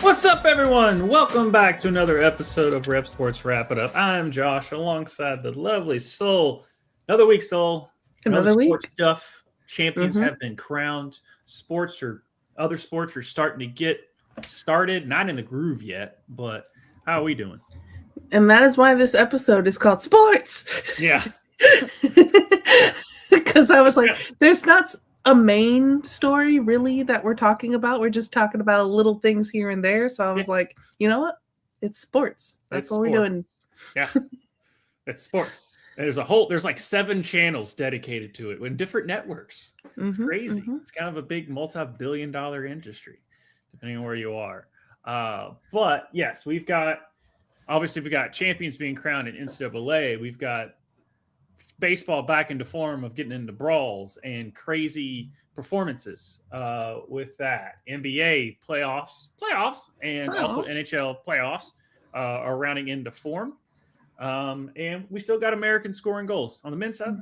What's up, everyone? Welcome back to another episode of Rep Sports Wrap It Up. I'm Josh, alongside the lovely Soul. Another week, Soul. Another sports week. stuff. Champions Mhm. have been crowned. Other sports are starting to get started. Not in the groove yet, but how are we doing? And that is why this episode is called Sports. Yeah. Because I was like, there's not a main story really that we're talking about. We're just talking about little things here and there. So I was like, you know what? It's sports. That's It's what sports. we're doing. Yeah. It's sports. There's like 7 channels dedicated to it in different networks. It's crazy. It's kind of a big multi-billion-dollar industry, depending on where you are. But yes, we've got champions being crowned in NCAA. We've got baseball back into form of getting into brawls and crazy performances with that. NBA playoffs, and also NHL playoffs are rounding into form. And we still got Americans scoring goals on the men's side.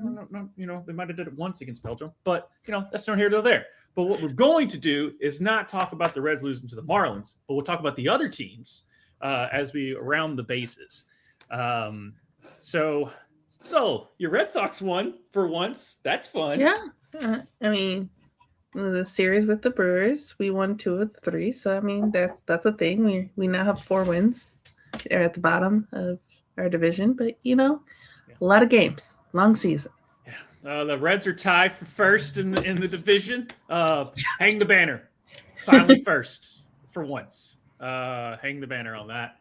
They might have did it once against Belgium, but that's not here nor there. But what we're going to do is not talk about the Reds losing to the Marlins, but we'll talk about the other teams as we round the bases. So your Red Sox won for once. That's fun. Yeah. I mean, the series with the Brewers, we won 2 of the 3. So I mean, that's a thing. We now have 4 wins. They're at the bottom of our division, but a lot of games, long season. Yeah, the Reds are tied for first in the division. Hang the banner, finally first for once. Hang the banner on that.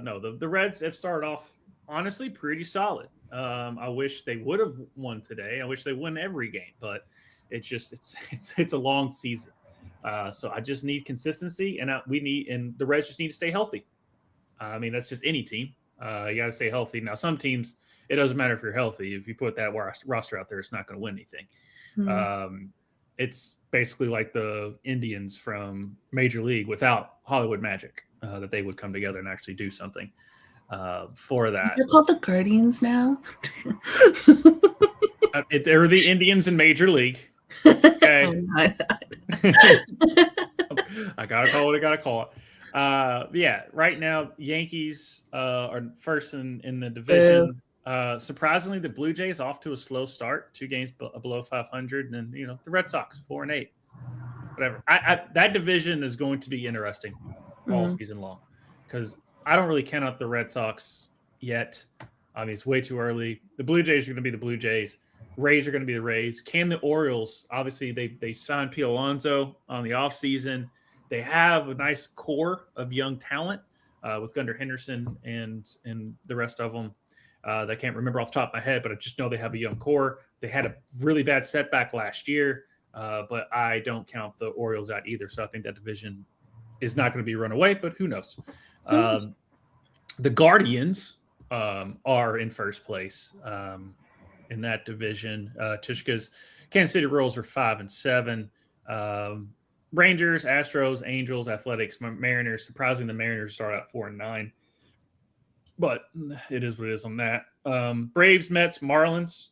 No, the Reds have started off honestly pretty solid. I wish they would have won today. I wish they won every game, but it's a long season. So I just need consistency, and the Reds just need to stay healthy. I mean, that's just any team. You got to stay healthy. Now, some teams, it doesn't matter if you're healthy. If you put that roster out there, it's not going to win anything. Mm-hmm. It's basically like the Indians from Major League without Hollywood Magic, that they would come together and actually do something for that. They're called the Guardians now. They're the Indians in Major League. Okay. I got to call what I got to call it. Yeah, right now Yankees are first in the division. Surprisingly, the Blue Jays off to a slow start, 2 games below 500, and then the Red Sox 4-8. Whatever. That division is going to be interesting all season long, because I don't really count out the Red Sox yet. I mean, it's way too early. The Blue Jays are going to be the Blue Jays. Rays are going to be the Rays. Can the Orioles? Obviously, they signed Pete Alonso on the offseason. They have a nice core of young talent with Gunnar Henderson and the rest of them that I can't remember off the top of my head, but I just know they have a young core. They had a really bad setback last year, but I don't count the Orioles out either. So I think that division is not going to be run away, but who knows? The Guardians are in first place in that division. Tushka's Kansas City Royals are 5-7. Rangers, Astros, Angels, Athletics, Mariners. Surprisingly, the Mariners start out 4-9, but it is what it is on that. Braves, Mets, Marlins.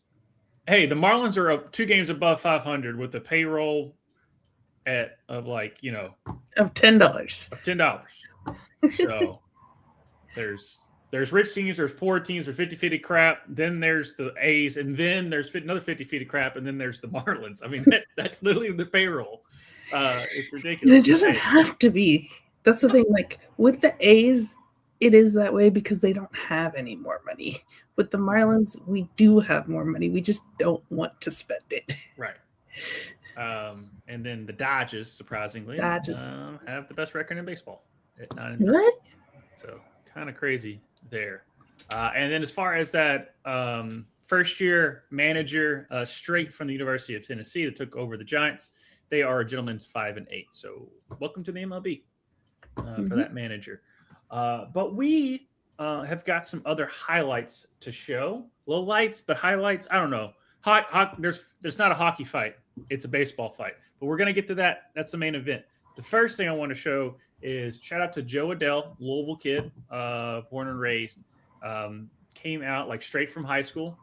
Hey, the Marlins are 2 games above 500 with a payroll of $10. $10. So there's rich teams, there's poor teams, there's 50-50 crap. Then there's the A's, and then there's another 50-50 crap, and then there's the Marlins. I mean, that's literally the payroll. It's ridiculous. And it doesn't have to be. That's the thing. Like with the A's, it is that way because they don't have any more money. With the Marlins, we do have more money. We just don't want to spend it. Right. And then the Dodgers, surprisingly, have the best record in baseball at 9-3. What? So kind of crazy there. And then as far as that first-year manager straight from the University of Tennessee that took over the Giants, they are a gentleman's 5-8. So welcome to the MLB for that manager. But we have got some other highlights to show. Low lights, but highlights, I don't know. There's not a hockey fight. It's a baseball fight. But we're going to get to that. That's the main event. The first thing I want to show is shout out to Joe Adell, Louisville kid, born and raised. Came out like straight from high school.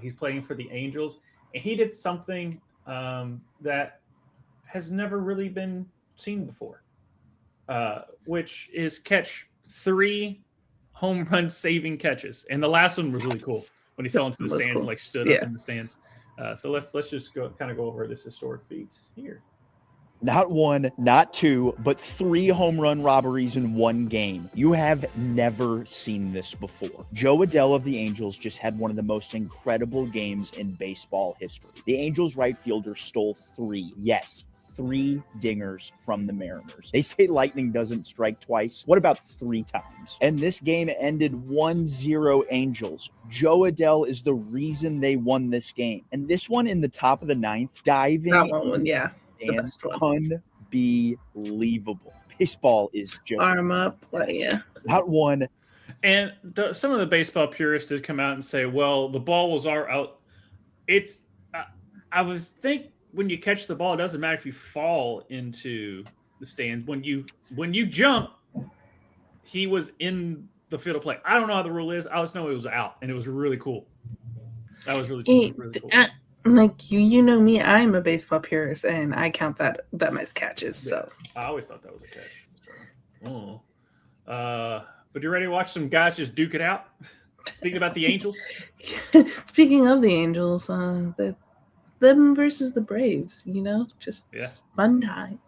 He's playing for the Angels. And he did something that has never really been seen before. which is catch 3 home run saving catches, and the last one was really cool when he fell into the That's stands cool. and like stood Yeah. up in the stands. So let's just go over this historic feats here. Not 1, not 2, but 3 home run robberies in one game. You have never seen this before. Joe Adell of the Angels just had one of the most incredible games in baseball history. The Angels right fielder stole 3 dingers from the Mariners. They say lightning doesn't strike twice. What about 3 times? And this game ended 1-0 Angels. Joe Adell is the reason they won this game. And this one in the top of the 9th, diving. That one, yeah. The And best one. unbelievable. Baseball is just Arm up. Like, yeah. not 1. And some of the baseball purists did come out and say, well, the ball was out. It's I was think when you catch the ball, it doesn't matter if you fall into the stands. When you jump, he was in the field of play. I don't know how the rule is. I just know it was out, and it was really cool. That was really cool. Like you know me, I'm a baseball purist, and I count that as catches. So I always thought that was a catch. So, but you ready to watch some guys just duke it out? Speaking about the Angels. Speaking of the Angels, them versus the Braves, just fun time.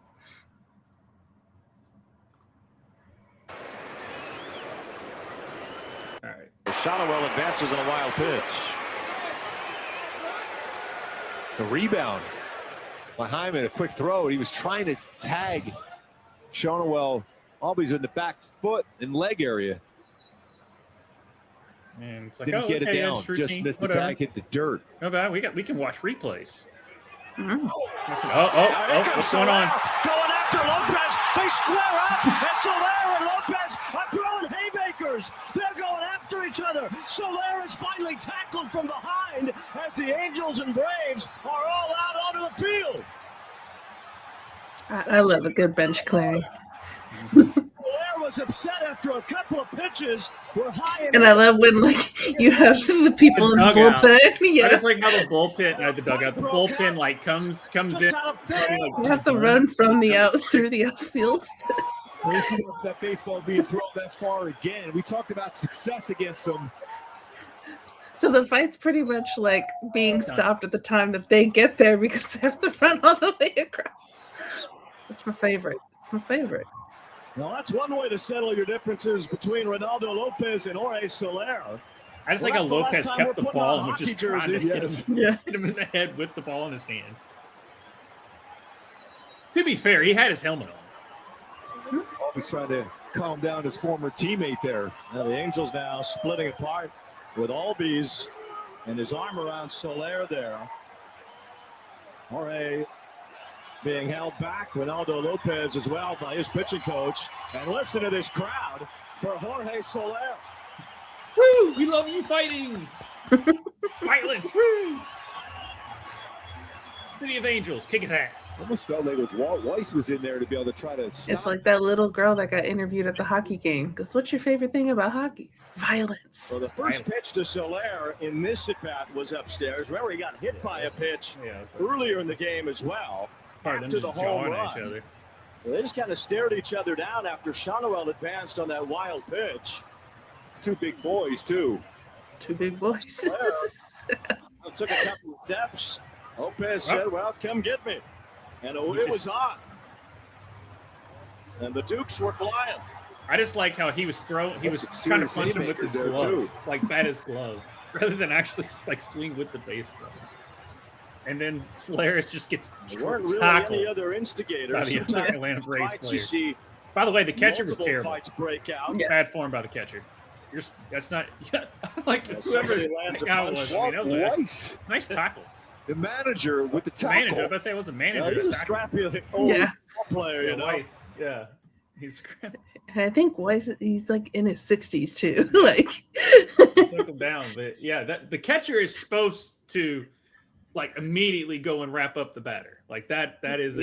All right. Shotwell advances on a wild pitch. The rebound by Hyman, a quick throw. He was trying to tag Shotwell. Always in the back foot and leg area. And it's like, didn't get it down. Just missed the tag, hit the dirt. No bad. We can watch replays. Mm. What's going on? Going after Lopez. They square up, and Soler and Lopez are throwing haymakers. They're going after each other. Soler is finally tackled from behind as the Angels and Braves are all out onto the field. I love a good bench clearing. Soler was upset after a couple of pitches were high. And I love when you have the people in the bullpen. Yeah. I just like how the bullpen, the dugout, the bullpen comes in. You have to run from through the outfield. We see that baseball being thrown that far again. We talked about success against them. So the fight's pretty much like being stopped at the time that they get there because they have to run all the way across. That's my favorite. It's my favorite. Well, that's one way to settle your differences between Ronaldo Lopez and Jorge Soler. I just like how Lopez kept the ball and was just trying to hit him in the head with the ball in his hand. To be fair, he had his helmet on. Always trying to calm down his former teammate there. Now the Angels now splitting apart with Albies and his arm around Soler there. Jorge being held back. Ronaldo Lopez as well by his pitching coach. And listen to this crowd for Jorge Soler. Woo! We love you fighting. Violence. Woo! City of Angels, kick his ass. Almost felt like it was Walt Weiss was in there to be able to try to stop. It's like that little girl that got interviewed at the hockey game. Goes, what's your favorite thing about hockey? Violence. So the first pitch to Soler in this at-bat was upstairs. Remember, he got hit by a pitch earlier in the game as well. After the home run. So they just kind of stared each other down after Shotwell advanced on that wild pitch. It's 2 big boys, too. 2 big boys. Took a couple of steps. Lopez said, well, come get me. And it was on. And the Dukes were flying. I just like how he was trying to punch him with his glove. Too. Like bat his glove. Rather than actually swing with the baseball. And then Solaris just gets tackled. Really any other instigators. Atlanta Braves player. By the way, the catcher was terrible. Fights break out. Bad form by the catcher. That's not like whoever lands a punch. That was nice tackle. The manager with the tackle. I was about to say it was a manager. He's a scrappy old player, you know. Weiss. Yeah, he's scrappy. And I think Weiss, he's like in his 60s too. Took him down, but yeah, the catcher is supposed to immediately go and wrap up the batter. Like that is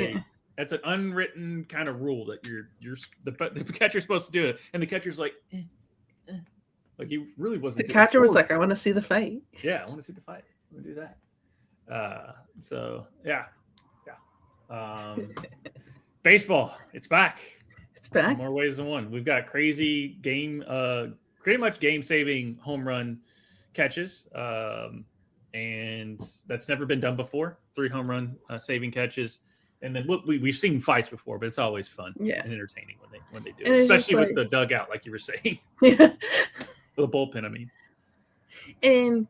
that's an unwritten kind of rule that the catcher's supposed to do it, and the catcher's like he really wasn't. The catcher was like, I want to see the fight. Yeah, I want to see the fight. I want to do that. So yeah. Baseball, it's back. It's back. More ways than one. We've got crazy pretty much game-saving home run catches, and that's never been done before. 3 home run saving catches, and then we've seen fights before, but it's always fun and entertaining when they do, it. Especially with the dugout, like you were saying. Yeah, the bullpen. I mean, and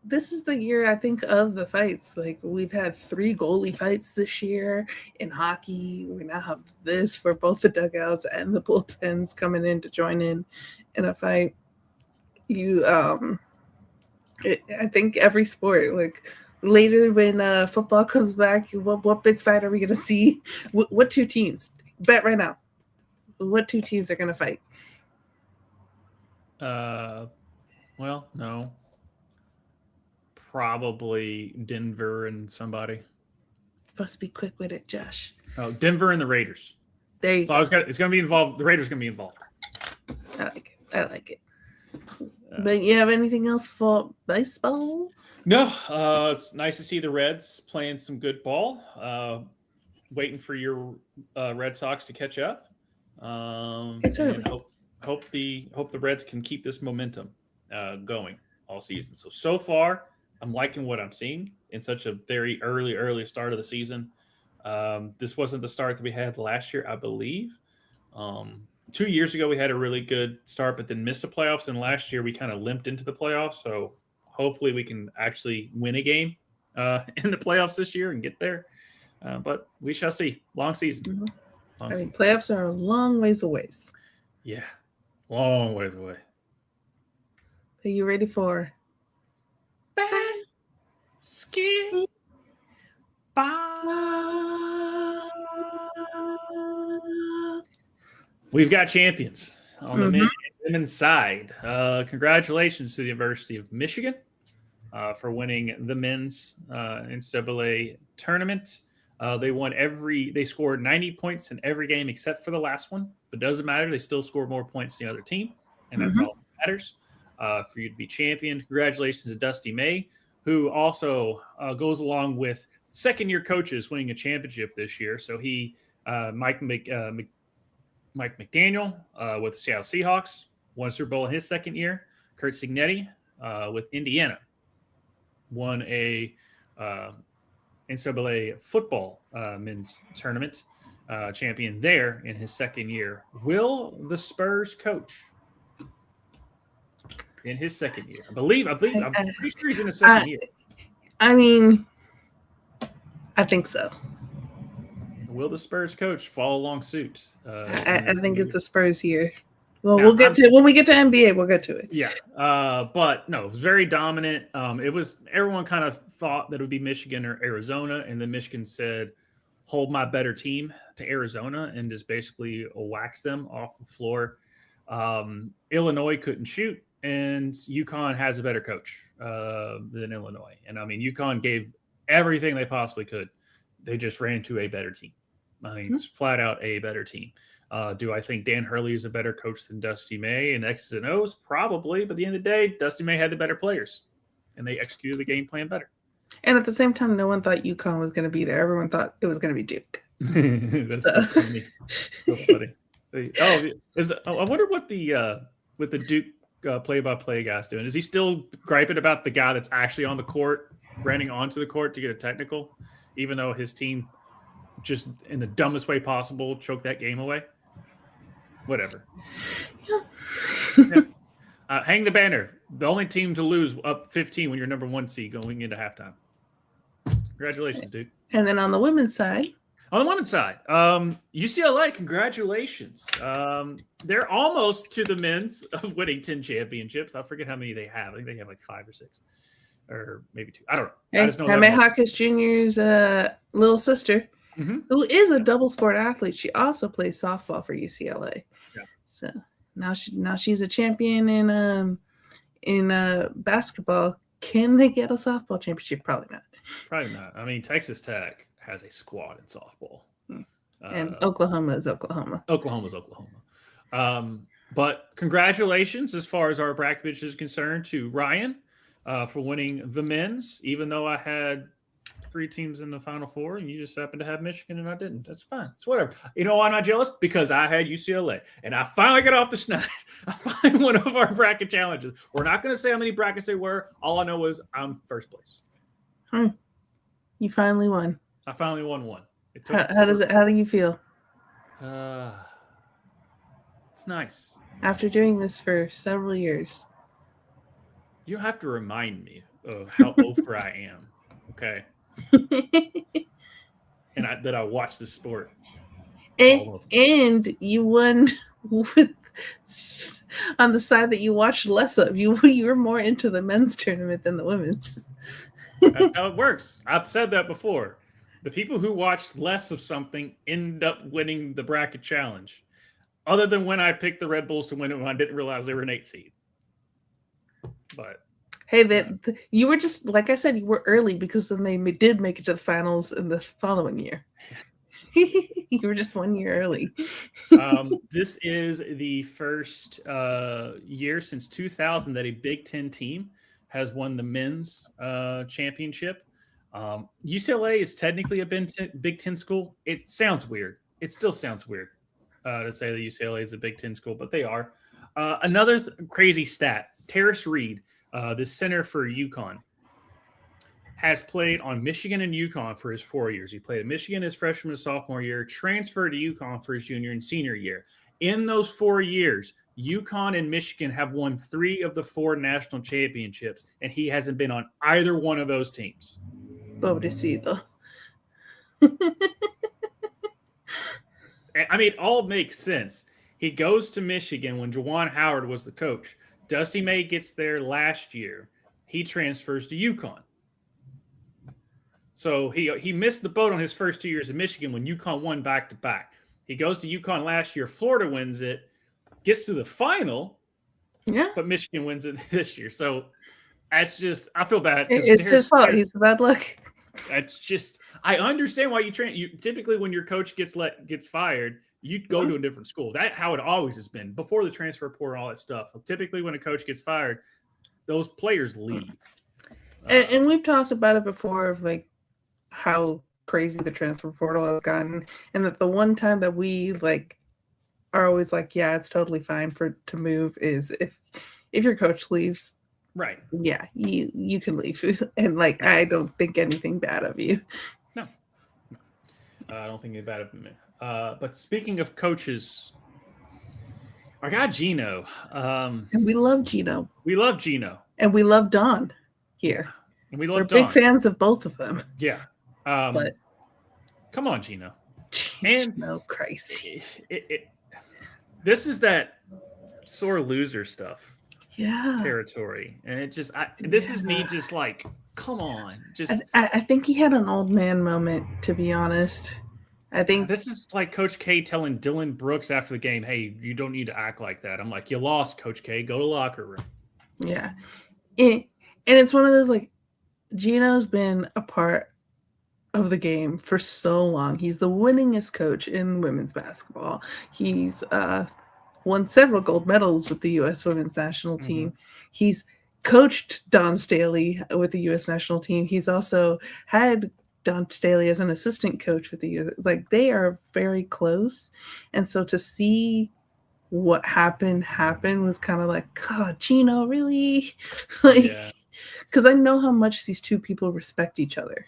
this is the year, I think, of the fights. Like, we've had 3 goalie fights this year in hockey. We now have this for both the dugouts and the bullpens coming in to join in a fight. I think every sport, like later when football comes back, what big fight are we going to see? What 2 teams? Bet right now. What 2 teams are going to fight? Well, no. Probably Denver and somebody. Must be quick with it, Josh. Oh, Denver and the Raiders. There you go. It's going to be involved. The Raiders going to be involved. I like it. But you have anything else for baseball? No. It's nice to see the Reds playing some good ball. Waiting for your Red Sox to catch up. And hope the Reds can keep this momentum going all season. So far, I'm liking what I'm seeing in such a very early start of the season. This wasn't the start that we had last year, I believe. 2 years ago, we had a really good start, but then missed the playoffs. And last year, we kind of limped into the playoffs. So hopefully we can actually win a game in the playoffs this year and get there. But we shall see. Long season. Mm-hmm. Playoffs are a long ways away. Yeah, long ways away. Are you ready for Basket? We've got champions on the men's side. Congratulations to the University of Michigan for winning the men's NCAA tournament. They scored 90 points in every game except for the last one, but it doesn't matter. They still scored more points than the other team, and that's all that matters for you to be champion. Congratulations to Dusty May, who also goes along with second-year coaches winning a championship this year. So Mike McDaniel with the Seattle Seahawks won a Super Bowl in his second year. Kurt Signetti with Indiana won a NCAA football men's tournament champion there in his second year. Will the Spurs coach in his second year? I'm pretty sure he's in his second year. I mean, I think so. Will the Spurs coach follow along suit? I think it's the Spurs year. Well, when we get to NBA, we'll get to it. Yeah, but no, it was very dominant. Everyone kind of thought that it would be Michigan or Arizona, and then Michigan said, "Hold my better team" to Arizona, and just basically waxed them off the floor. Illinois couldn't shoot, and UConn has a better coach than Illinois. And I mean, UConn gave everything they possibly could. They just ran into a better team. I mean, it's flat out a better team. Do I think Dan Hurley is a better coach than Dusty May and X's and O's? Probably. But at the end of the day, Dusty May had the better players, and they executed the game plan better. And at the same time, no one thought UConn was going to be there. Everyone thought it was going to be Duke. That's so funny. So funny. I wonder what the Duke play-by-play guy's doing. Is he still griping about the guy that's actually on the court, running onto the court to get a technical, even though his team just in the dumbest way possible choked that game away? Whatever. Yeah. Hang the banner. The only team to lose up 15 when you're number 1 seed going into halftime. Congratulations, Duke. And then on the women's side, UCLA, congratulations. They're almost to the men's of winning 10 championships. I forget how many they have. I think they have like 5 or 6. Or maybe 2. I don't know. I just know Jaime Hawkins Jr.'s little sister, who is a double sport athlete. She also plays softball for UCLA. Yeah. So now she's a champion in basketball. Can they get a softball championship? Probably not. Probably not. I mean, Texas Tech has a squad in softball. And Oklahoma is Oklahoma. Oklahoma's Oklahoma. But congratulations as far as our bracket is concerned to Ryan for winning the men's, even though I had 3 teams in the Final Four, and you just happened to have Michigan, and I didn't. That's fine. It's whatever. You know why I'm not jealous? Because I had UCLA, and I finally got off the schneid. I finally one of our bracket challenges. We're not going to say how many brackets they were. All I know is I'm first place. You finally won. I finally won one. How do you feel? It's nice. After doing this for several years. You have to remind me of how over I am. Okay. And that I watch the sport. And you won with on the side that you watched less of. You were more into the men's tournament than the women's. That's how it works. I've said that before. The people who watch less of something end up winning the bracket challenge. Other than when I picked the Red Bulls to win it when I didn't realize they were an 8 seed. But hey, you were just, like I said, you were early because then they did make it to the finals in the following year. You were just 1 year early. This is the first year since 2000 that a Big Ten team has won the men's championship. UCLA is technically a Big Ten school. It sounds weird. It still sounds weird to say that UCLA is a Big Ten school, but they are. Another crazy stat, Terrace Reed, the center for UConn, has played on Michigan and UConn for his 4 years. He played at Michigan his freshman and sophomore year, transferred to UConn for his junior and senior year. In those 4 years, UConn and Michigan have won 3 of the 4 national championships, and he hasn't been on either one of those teams. Pobrecito. I mean, it all makes sense. He goes to Michigan when Juwan Howard was the coach. Dusty May gets there last year. He transfers to UConn. So he missed the boat on his first 2 years in Michigan when UConn won back-to-back. He goes to UConn last year. Florida wins it, gets to the final, but Michigan wins it this year. So that's just – I feel bad. It's his fault. He's the bad luck. That's just – I understand why you typically when your coach gets fired, you go to a different school. That's how it always has been before the transfer portal and all that stuff. Typically when a coach gets fired, those players leave. And we've talked about it before of like how crazy the transfer portal has gotten, and that the one time that we like are always like, yeah, it's totally fine to move is if your coach leaves. Right. Yeah, you can leave. And like I don't think anything bad of you. No. I don't think anything bad of me. But speaking of coaches, our guy Gino. And we love Gino. We love Gino. And we love Don here. And we love We're Don. big fans of both of them. Yeah. But come on, Gino. Gino, crazy. This is that sore loser stuff. Yeah. Territory. And it just this is me just like, come on. Just I think he had an old man moment, to be honest. I think this is like Coach K telling Dylan Brooks after the game, hey, you don't need to act like that. I'm like, you lost, Coach K. Go to locker room. Yeah. And it's one of those, like, Gino's been a part of the game for so long. He's the winningest coach in women's basketball. He's won several gold medals with the U.S. women's national team. He's coached Don Staley with the U.S. national team. He's also had Don Staley as an assistant coach with the U.S. Like, they are very close. And so to see what happened was kind of like, God, Gino, really? Like, because I know how much these two people respect each other.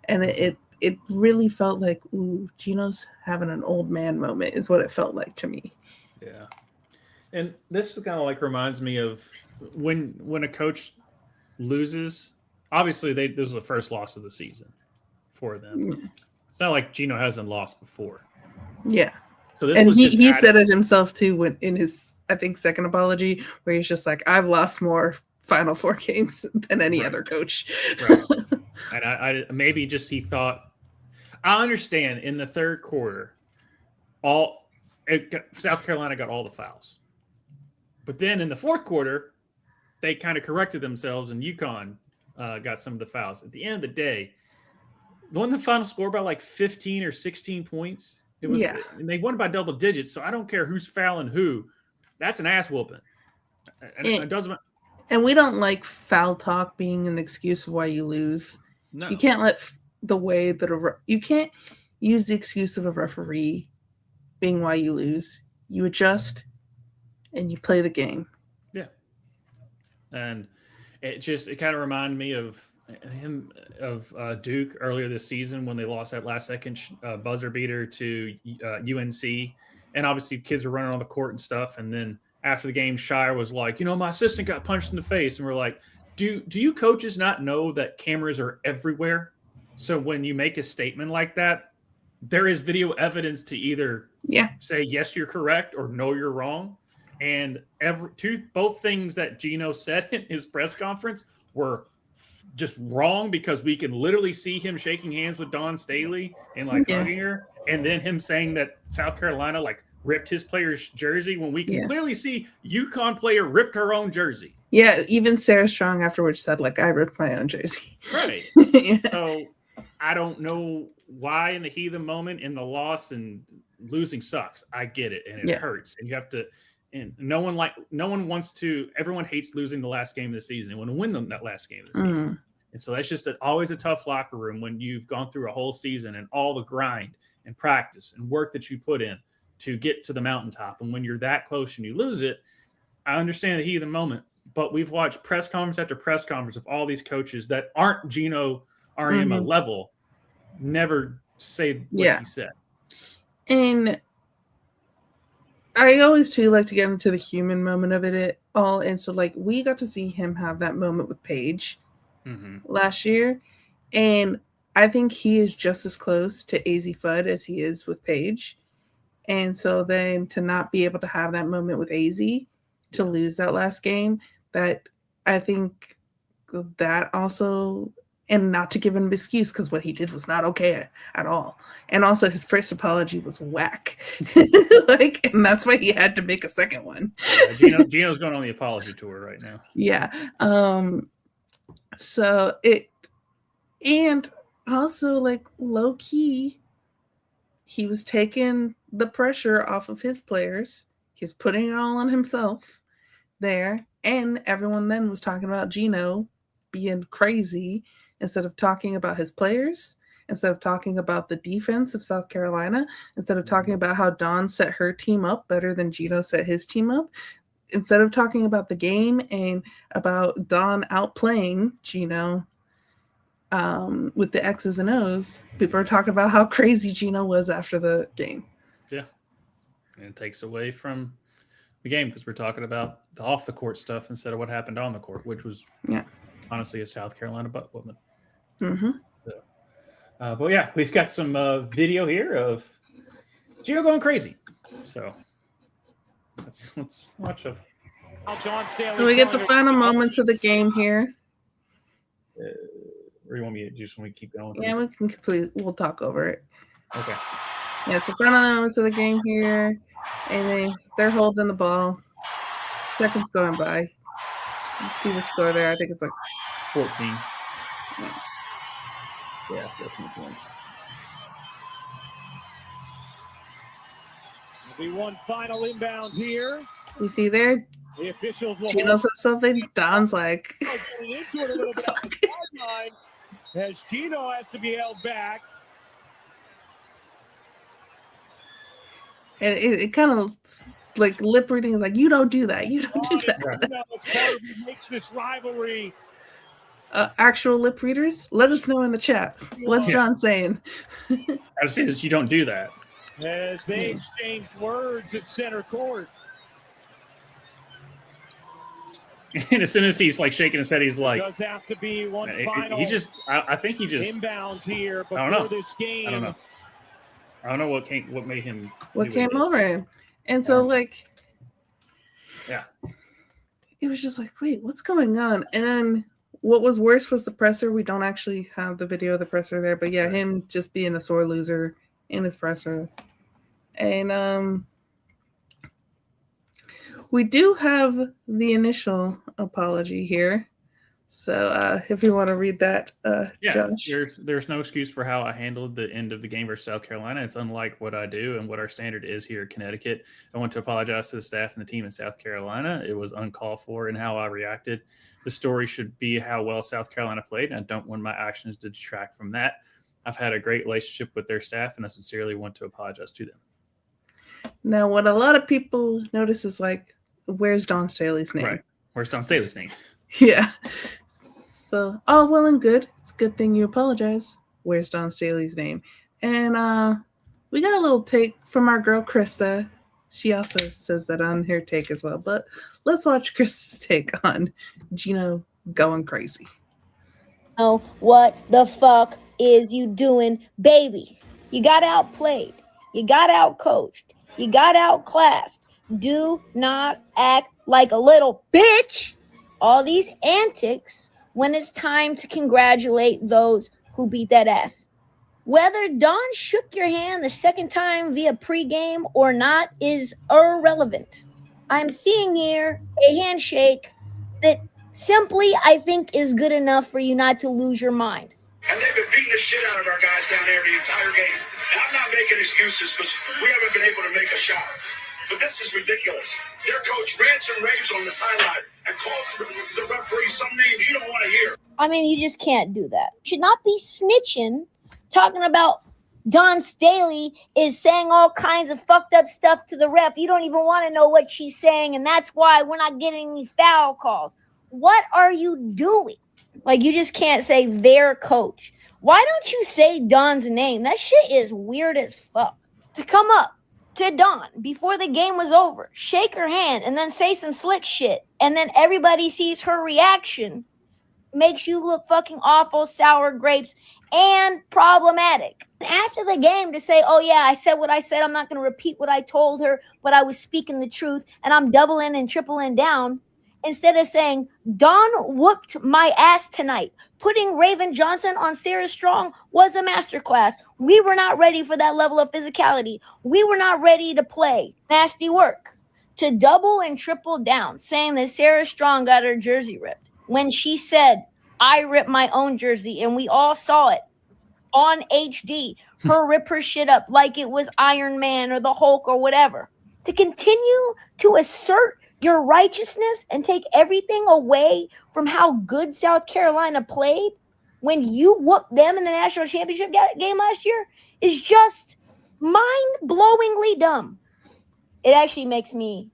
And it really felt like, ooh, Gino's having an old man moment is what it felt like to me. Yeah. And this kind of like reminds me of when a coach loses, obviously this was the first loss of the season for them. Yeah. It's not like Gino hasn't lost before. Yeah. So this and he said it himself too in his, I think, second apology, where he's just like, I've lost more Final Four games than any other coach. Right. And I maybe just he thought, I understand in the third quarter, South Carolina got all the fouls. But then in the fourth quarter, they kind of corrected themselves and UConn got some of the fouls. At the end of the day, won the final score by like 15 or 16 points. It was, and they won by double digits, so I don't care who's fouling who. That's an ass whooping. And it doesn't. And we don't like foul talk being an excuse of why you lose. No. You can't let the way that you can't use the excuse of a referee being why you lose. You adjust and you play the game. Yeah. And it kind of reminded me of Duke earlier this season when they lost that last second buzzer beater to UNC. And obviously kids were running on the court and stuff. And then after the game, Shire was like, my assistant got punched in the face. And we're like, do you coaches not know that cameras are everywhere? So when you make a statement like that, there is video evidence to either say, yes, you're correct, or no, you're wrong. And both things that Gino said in his press conference were just wrong, because we can literally see him shaking hands with Dawn Staley and hugging her. And then him saying that South Carolina ripped his player's jersey when we can clearly see UConn player ripped her own jersey. Yeah, even Sarah Strong afterwards said, I ripped my own jersey. Right. So I don't know why in the heat of the moment, in the loss, and losing sucks. I get it, and it hurts. And you have to, and no one wants to, everyone hates losing the last game of the season. They want to win that last game of the season. And so that's just always a tough locker room when you've gone through a whole season and all the grind and practice and work that you put in to get to the mountaintop. And when you're that close and you lose it, I understand the heat of the moment, but we've watched press conference after press conference of all these coaches that aren't Gino Auriemma level never say what he said. And I always too like to get into the human moment of it all. And so we got to see him have that moment with Paige last year. And I think he is just as close to AZ Fudd as he is with Paige. And so then to not be able to have that moment with AZ, to lose that last game, that I think that also, and not to give him an excuse, because what he did was not okay at all. And also his first apology was whack. And that's why he had to make a second one. Gino's going on the apology tour right now. Yeah. So and also low key, he was taking the pressure off of his players. He was putting it all on himself there. And everyone then was talking about Gino being crazy instead of talking about his players, instead of talking about the defense of South Carolina, instead of talking about how Dawn set her team up better than Gino set his team up, instead of talking about the game and about Dawn outplaying Gino with the X's and O's, people are talking about how crazy Gino was after the game. Yeah. And it takes away from the game because we're talking about the off the court stuff instead of what happened on the court, which was honestly a South Carolina butt woman. So, but yeah, we've got some video here of Gino going crazy. So let's watch it. So we get the final moments of the game here. Or you want me to keep going? Yeah, we'll talk over it. Okay. Yeah, so final moments of the game here. And they're holding the ball. Seconds going by. You see the score there. I think it's 14. Yeah, 14 points. There'll be one final inbound here. You see there? The officials will Gino says something. Don's like, getting into it a little bit on the sideline as Gino has to be held back. and it kind of lip reading is you don't do that. You don't do that. It makes this rivalry. Actual lip readers, let us know in the chat. What's John saying? I see this. You don't do that. As they exchange words at center court. And as soon as he's shaking his head, he's like, does have to be one final. I think he just inbound here before this game. I don't know. I don't know what made him. What came over him, and so yeah, it was just wait, what's going on? And then what was worse was the presser. We don't actually have the video of the presser there, but yeah, him just being a sore loser in his presser, and we do have the initial apology here. So if you want to read that, Josh. There's no excuse for how I handled the end of the game versus South Carolina. It's unlike what I do and what our standard is here in Connecticut. I want to apologize to the staff and the team in South Carolina. It was uncalled for in how I reacted. The story should be how well South Carolina played, and I don't want my actions to detract from that. I've had a great relationship with their staff, and I sincerely want to apologize to them. Now, what a lot of people notice is like, where's Dawn Staley's name? Right. Where's Dawn Staley's name? Yeah. So, all well and good. It's a good thing you apologize. Where's Dawn Staley's name? And we got a little take from our girl, Krista. She also says that on her take as well. But let's watch Krista's take on Gino going crazy. Oh, what the fuck is you doing, baby? You got outplayed. You got outcoached. You got outclassed. Do not act like a little bitch. All these antics when it's time to congratulate those who beat that ass. Whether Dawn shook your hand the second time via pregame or not is irrelevant. I'm seeing here a handshake that simply I think is good enough for you not to lose your mind. And they've been beating the shit out of our guys down there the entire game. And I'm not making excuses because we haven't been able to make a shot. But this is ridiculous. Their coach rants and raves on the sideline and calls the referee some names you don't want to hear. I mean, you just can't do that. You should not be snitching, talking about Dawn Staley is saying all kinds of fucked up stuff to the ref. You don't even want to know what she's saying, and that's why we're not getting any foul calls. What are you doing? Like, you just can't say their coach. Why don't you say Dawn's name? That shit is weird as fuck. To come up to Dawn before the game was over, shake her hand, and then say some slick shit, and then everybody sees her reaction, makes you look fucking awful, sour grapes, and problematic. After the game to say, oh yeah, I said what I said, I'm not going to repeat what I told her, but I was speaking the truth, and I'm doubling and tripling down, instead of saying, Dawn whooped my ass tonight. Putting Raven Johnson on Sarah Strong was a masterclass. We were not ready for that level of physicality. We were not ready to play. Nasty work. To double and triple down, saying that Sarah Strong got her jersey ripped, when she said, I ripped my own jersey, and we all saw it on HD. Her rip her shit up like it was Iron Man or the Hulk or whatever. To continue to assert your righteousness and take everything away from how good South Carolina played when you whooped them in the national championship game last year is just mind-blowingly dumb. It actually makes me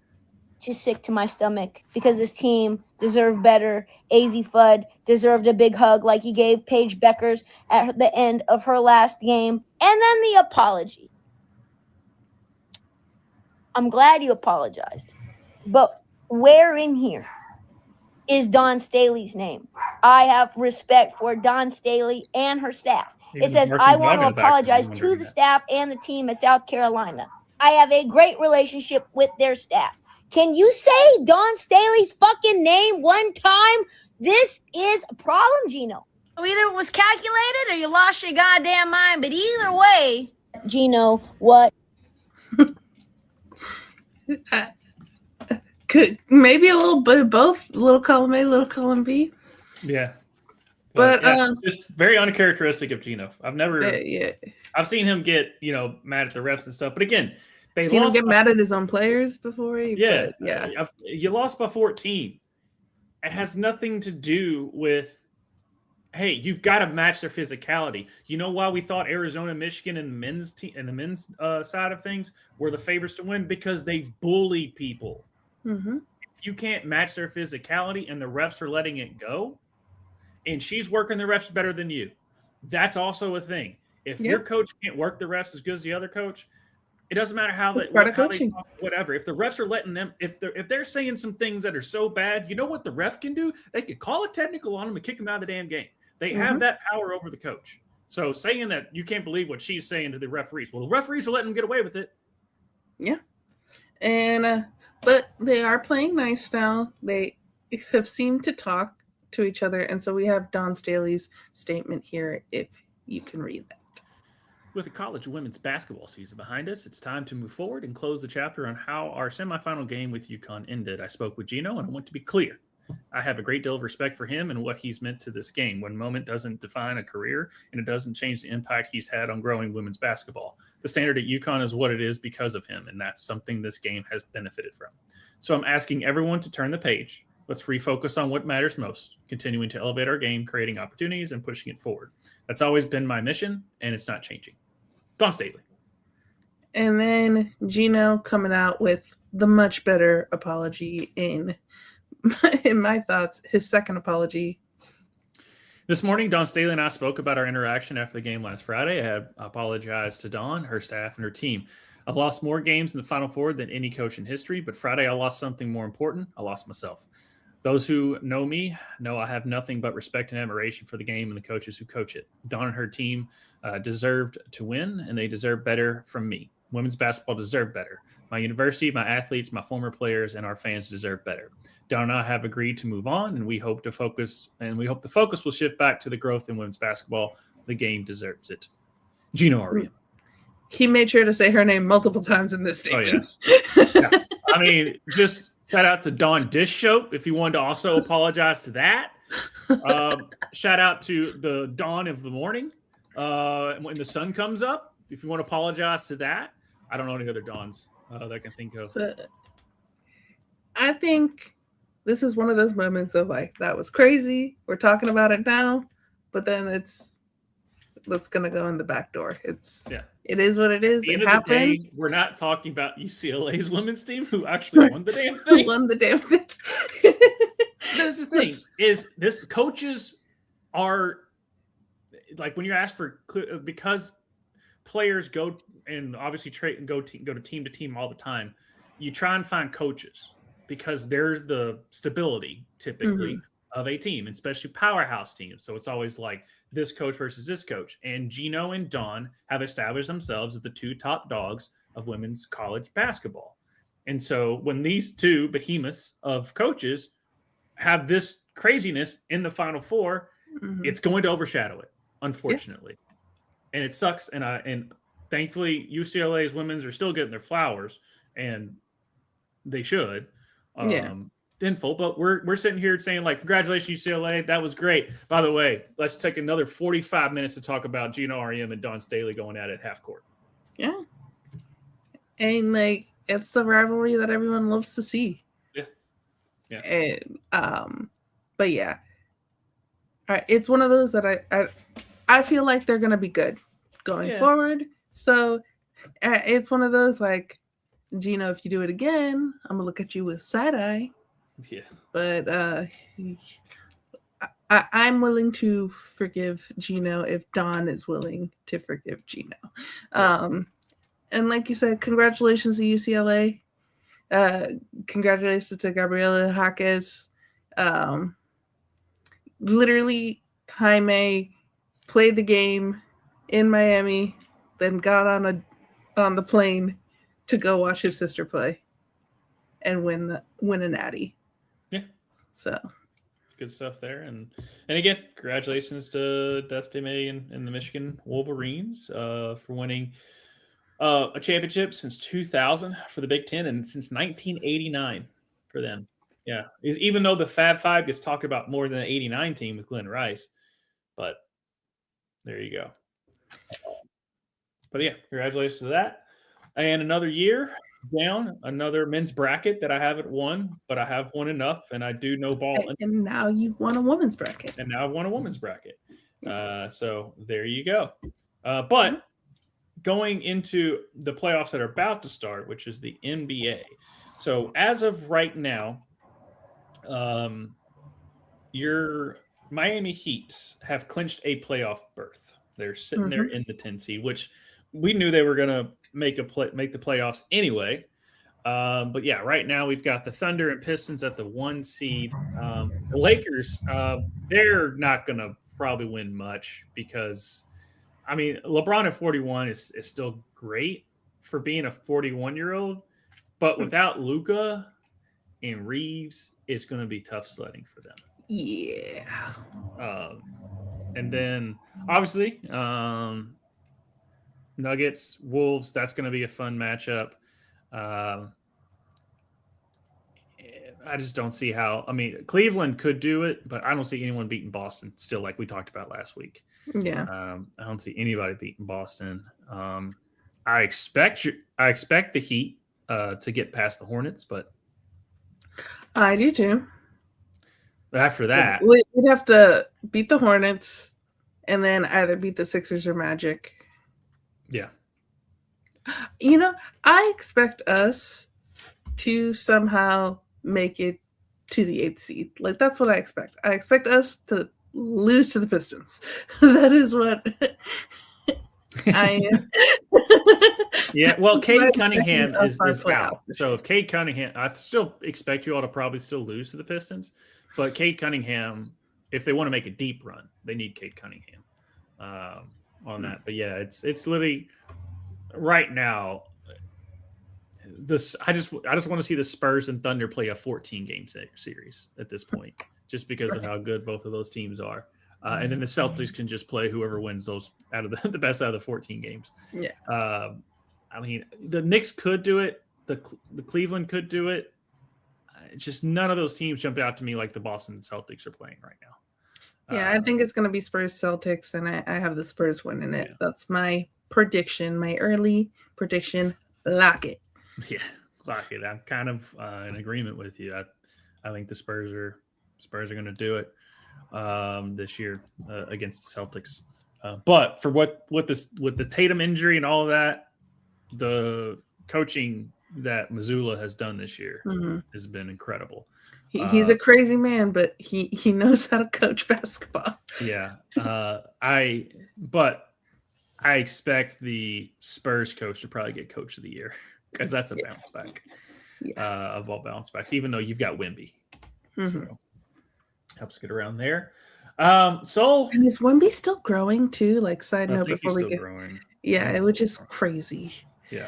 just sick to my stomach because this team deserved better. AZ Fudd deserved a big hug like he gave Paige Beckers at the end of her last game. And then the apology. I'm glad you apologized. But where in here is Dawn Staley's name? I have respect for Dawn Staley and her staff. It says, I want to apologize to the staff and the team at South Carolina. I have a great relationship with their staff. Can you say Dawn Staley's fucking name one time? This is a problem, Gino. So either it was calculated or you lost your goddamn mind. But either way, Gino, what? Could maybe a little bit of both, a little column A, a little column B. Yeah. But it's very uncharacteristic of Gino. I've I've seen him get, mad at the refs and stuff. But again, they seen him get mad at his own players before. You lost by 14. It has nothing to do with, hey, you've got to match their physicality. You know why we thought Arizona, Michigan, and the men's side of things were the favorites to win? Because they bully people. Mm-hmm. If you can't match their physicality and the refs are letting it go, and she's working the refs better than you, that's also a thing. If your coach can't work the refs as good as the other coach, it doesn't matter how they talk, whatever. If the refs are letting them, if they're saying some things that are so bad, you know what the ref can do? They could call a technical on them and kick them out of the damn game. They have that power over the coach. So saying that you can't believe what she's saying to the referees, well, the referees are letting them get away with it. Yeah, and but they are playing nice now. They have seemed to talk to each other, and so we have Dawn Staley's statement here. If you can read that. With the college women's basketball season behind us, it's time to move forward and close the chapter on how our semifinal game with UConn ended. I spoke with Gino, and I want to be clear. I have a great deal of respect for him and what he's meant to this game. One moment doesn't define a career, and it doesn't change the impact he's had on growing women's basketball. The standard at UConn is what it is because of him, and that's something this game has benefited from. So I'm asking everyone to turn the page. Let's refocus on what matters most, continuing to elevate our game, creating opportunities, and pushing it forward. That's always been my mission, and it's not changing. Dawn Staley. And then Gino coming out with the much better apology in my thoughts, his second apology. This morning, Dawn Staley and I spoke about our interaction after the game last Friday. I have apologized to Dawn, her staff, and her team. I've lost more games in the Final Four than any coach in history, but Friday I lost something more important. I lost myself. Those who know me know I have nothing but respect and admiration for the game and the coaches who coach it. Dawn and her team deserved to win, and they deserve better from me. Women's basketball deserve better. My university, my athletes, my former players, and our fans deserve better. Dawn and I have agreed to move on, and we hope the focus will shift back to the growth in women's basketball. The game deserves it. Gino Ariam. He made sure to say her name multiple times in this statement. Oh, yeah. Yeah. I mean, just shout out to Dawn Dishope if you wanted to also apologize to that. Shout out to the dawn of the morning when the sun comes up. If you want to apologize to that. I don't know any other dawns that I can think of. So, I think this is one of those moments of like, that was crazy. We're talking about it now, but then that's going to go in the back door. It is what it is. At the end it of happened. the day, we're not talking about UCLA's women's team who actually won the damn thing. Won the damn thing. That's the thing is this coaches are like when you ask for because players go and obviously trade and go to team all the time. You try and find coaches because there's the stability typically of a team, especially powerhouse teams. So it's always like this coach versus this coach. And Gino and Dawn have established themselves as the two top dogs of women's college basketball. And so when these two behemoths of coaches have this craziness in the Final Four, it's going to overshadow it, unfortunately. Yeah. And it sucks. And thankfully UCLA's women's are still getting their flowers, and they should. But we're sitting here saying like, congratulations UCLA, that was great. By the way, let's take another 45 minutes to talk about Gino Ariam and Dawn Staley going at it half court. Yeah, and like it's the rivalry that everyone loves to see. Yeah. And but yeah, all right, it's one of those that I feel like they're gonna be good going forward. So it's one of those like, Gino, if you do it again, I'm gonna look at you with side eye. Yeah. But I'm willing to forgive Gino if Dawn is willing to forgive Gino. And like you said, congratulations to UCLA. Congratulations to Gabriela Jaquez. Literally, Jaime played the game in Miami, then got on the plane to go watch his sister play and win a natty. Yeah. So good stuff there. And again, congratulations to Dusty May and the Michigan Wolverines for winning a championship since 2000 for the Big Ten and since 1989 for them. Yeah. Even though the Fab Five gets talked about more than the 89 team with Glenn Rice. But there you go. But yeah, congratulations to that. And another year down, another men's bracket that I haven't won, but I have won enough, and I do know ball. And now you won a women's bracket. And now I've won a women's bracket. So there you go. But going into the playoffs that are about to start, which is the NBA. So as of right now, your Miami Heat have clinched a playoff berth. They're sitting there in the 10 seed, which we knew they were going to make the playoffs anyway. But yeah, right now we've got the Thunder and Pistons at the 1 seed. The Lakers, they're not going to probably win much because, I mean, LeBron at 41 is still great for being a 41-year-old, but without Luka and Reeves, it's going to be tough sledding for them. Yeah. And then obviously, Nuggets, Wolves, that's going to be a fun matchup. I just don't see how. I mean, Cleveland could do it, but I don't see anyone beating Boston still, like we talked about last week. Yeah. I don't see anybody beating Boston. I expect the Heat to get past the Hornets, but I do too. After that, we'd have to beat the Hornets and then either beat the Sixers or Magic. Yeah. You know, I expect us to somehow make it to the 8th seed. Like, that's what I expect. I expect us to lose to the Pistons. That is what I am. Yeah, well, Cade Cunningham is out. So if Cade Cunningham, I still expect you all to probably still lose to the Pistons. But Cade Cunningham, if they want to make a deep run, they need Cade Cunningham on that. But yeah, it's literally right now. I just want to see the Spurs and Thunder play a 14-game series at this point, just because of how good both of those teams are. And then the Celtics can just play whoever wins those out of the best out of the 14 games. Yeah. I mean, the Knicks could do it. The Cleveland could do it. Just none of those teams jumped out to me like the Boston Celtics are playing right now. Yeah, I think it's going to be Spurs Celtics, and I have the Spurs winning it. Yeah. That's my prediction, my early prediction. Lock it. Yeah, lock it. I'm kind of in agreement with you. I think the Spurs are going to do it this year against the Celtics. But for with the Tatum injury and all of that, the coaching that Mazzulla has done this year has been incredible. He's a crazy man, but he knows how to coach basketball. Yeah. But I expect the Spurs coach to probably get coach of the year because that's a bounce back of all bounce backs, even though you've got Wemby. So helps get around there. And is Wemby still growing too? Like, side note before we get growing. Yeah, which is crazy. Yeah.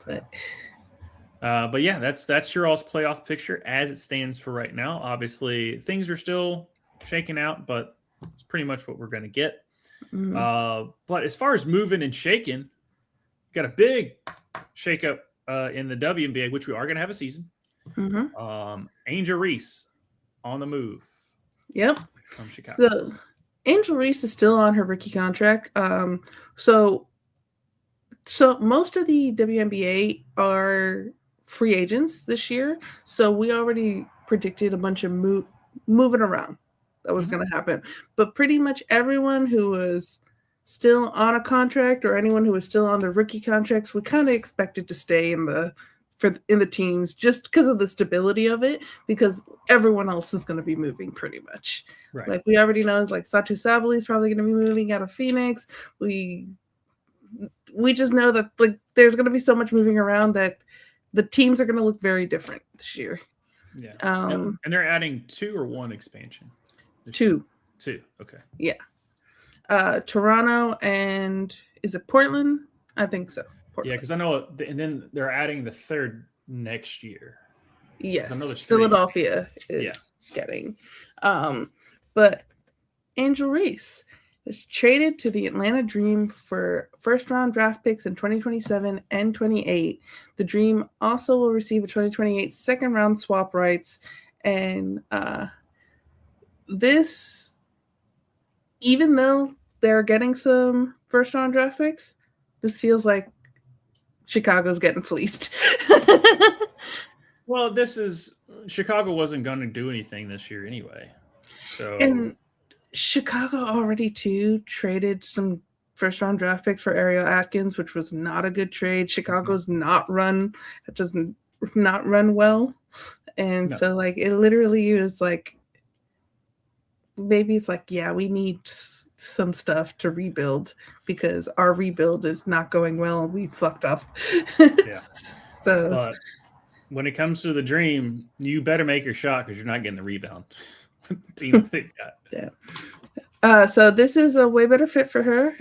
But yeah, that's your all's playoff picture as it stands for right now. Obviously, things are still shaking out, but it's pretty much what we're going to get. But as far as moving and shaking, got a big shakeup in the WNBA, which we are going to have a season. Angel Reese on the move. Yep. From Chicago. So Angel Reese is still on her rookie contract. So most of the WNBA are free agents this year. So we already predicted a bunch of moving around that was going to happen. But pretty much everyone who was still on a contract or anyone who was still on the rookie contracts, we kind of expected to stay in the teams just because of the stability of it, because everyone else is going to be moving pretty much. Right. Like, we already know, like, Satu Sabali is probably going to be moving out of Phoenix. We just know that, like, there's going to be so much moving around that the teams are going to look very different this year. Yeah. And they're adding 2 or 1 expansion? 2. 2. Okay. Yeah. Toronto and is it Portland? I think so. Portland. Yeah, because I know, and then they're adding the 3rd next year. Yes, Philadelphia is getting. But Angel Reese was traded to the Atlanta Dream for first-round draft picks in 2027 and 28. The Dream also will receive a 2028 second-round swap rights. And this, even though they're getting some first-round draft picks, this feels like Chicago's getting fleeced. Well, Chicago wasn't going to do anything this year anyway. So, and Chicago already too traded some first round draft picks for Ariel Atkins, which was not a good trade. Chicago's not run well. And so, like, it literally was like, maybe it's like, yeah, we need some stuff to rebuild because our rebuild is not going well and we fucked up. So, but when it comes to the Dream, you better make your shot because you're not getting the rebound. Team they got. Yeah. So this is a way better fit for her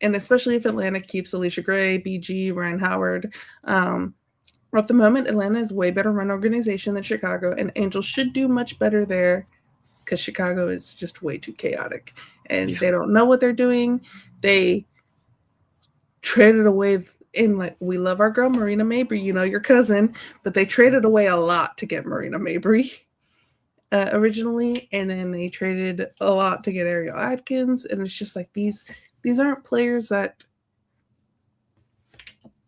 and especially if Atlanta keeps Alicia Gray, BG, Ryan Howard. At the moment, Atlanta is a way better run organization than Chicago, and Angel should do much better there because Chicago is just way too chaotic and they don't know what they're doing. They traded away and like we love our girl Marina Mabry, your cousin, but they traded away a lot to get Marina Mabry originally, and then they traded a lot to get Ariel Atkins, and it's just like these aren't players that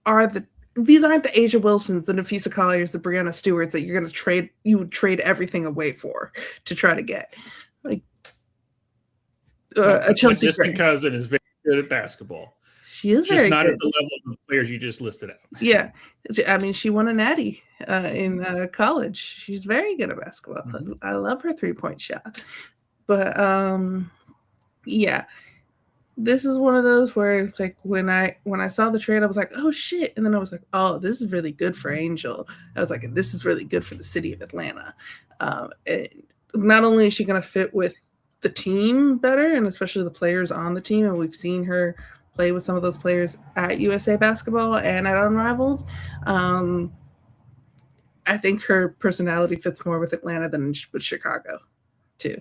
are these aren't the Asia Wilsons, the Nafisa Colliers, the Brianna Stewarts that you're gonna trade. You would trade everything away for to try to get like a Chelsea distant cousin is very good at basketball. She is just very not good. at the level of the players you just listed out. Yeah, I mean, she won a natty in college. She's very good at basketball. Mm-hmm. I love her 3-point shot. But yeah, this is one of those where it's like when I saw the trade, I was like, oh shit, and then I was like, oh, this is really good for Angel. I was like, this is really good for the city of Atlanta. Not only is she going to fit with the team better, and especially the players on the team, and we've seen her play with some of those players at USA Basketball and at Unrivaled. I think her personality fits more with Atlanta than with Chicago, too.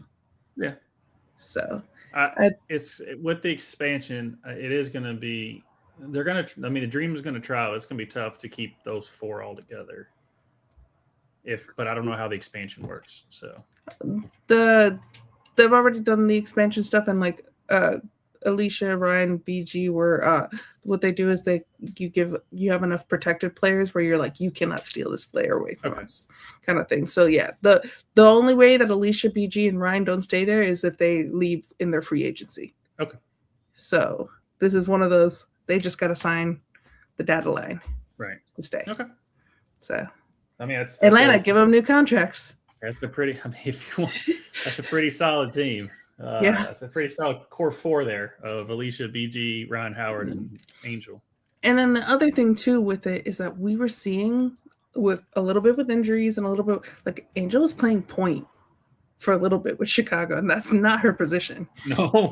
Yeah. So it's with the expansion. It is going to be. They're going to. I mean, the Dream is going to try. It's going to be tough to keep those four all together. But I don't know how the expansion works. So they've already done the expansion stuff, and like Alicia, Ryan, BG were what they do is you have enough protected players where you're like, you cannot steal this player away from us, kind of thing. So yeah, the only way that Alicia, BG, and Ryan don't stay there is if they leave in their free agency. Okay. So this is one of those, they just got to sign the data line to stay. Okay. So I mean, that's Atlanta, give them new contracts. That's a pretty. I mean, if you want, that's a pretty solid team. Yeah, that's a pretty solid core four there of Alicia, BG, Ryan Howard, and Angel. And then the other thing too with it is that we were seeing with a little bit with injuries and a little bit like Angel was playing point for a little bit with Chicago, and that's not her position. No.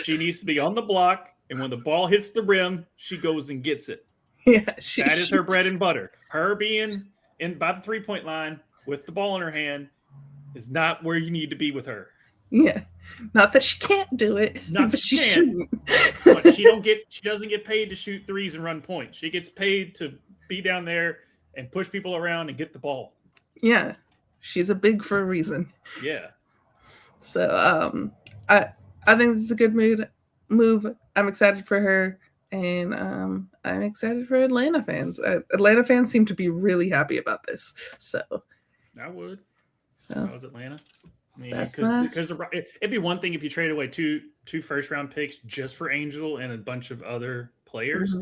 She needs to be on the block, and when the ball hits the rim, she goes and gets it. Yeah, that is her bread and butter. Her being in by the 3-point line with the ball in her hand is not where you need to be with her. Yeah, not that she can't do it. Not that she shouldn't. But she doesn't get paid to shoot threes and run points. She gets paid to be down there and push people around and get the ball. Yeah, she's a big for a reason. Yeah. So I think this is a good move. I'm excited for her. And I'm excited for Atlanta fans. Atlanta fans seem to be really happy about this. So I would. So, if I was Atlanta. I mean, because it'd be one thing if you trade away two first-round picks just for Angel and a bunch of other players,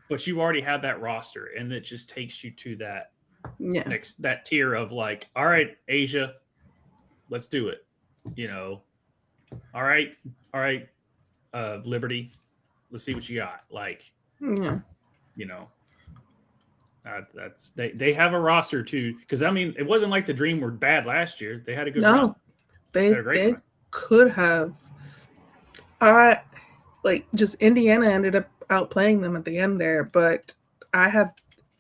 but you already have that roster, and it just takes you to that that tier of like, all right, Asia, let's do it. All right, Liberty. Let's see what you got. Like, that's they have a roster too. Because I mean, it wasn't like the Dream were bad last year. They had a good run. They could have. Just Indiana ended up outplaying them at the end there, but I had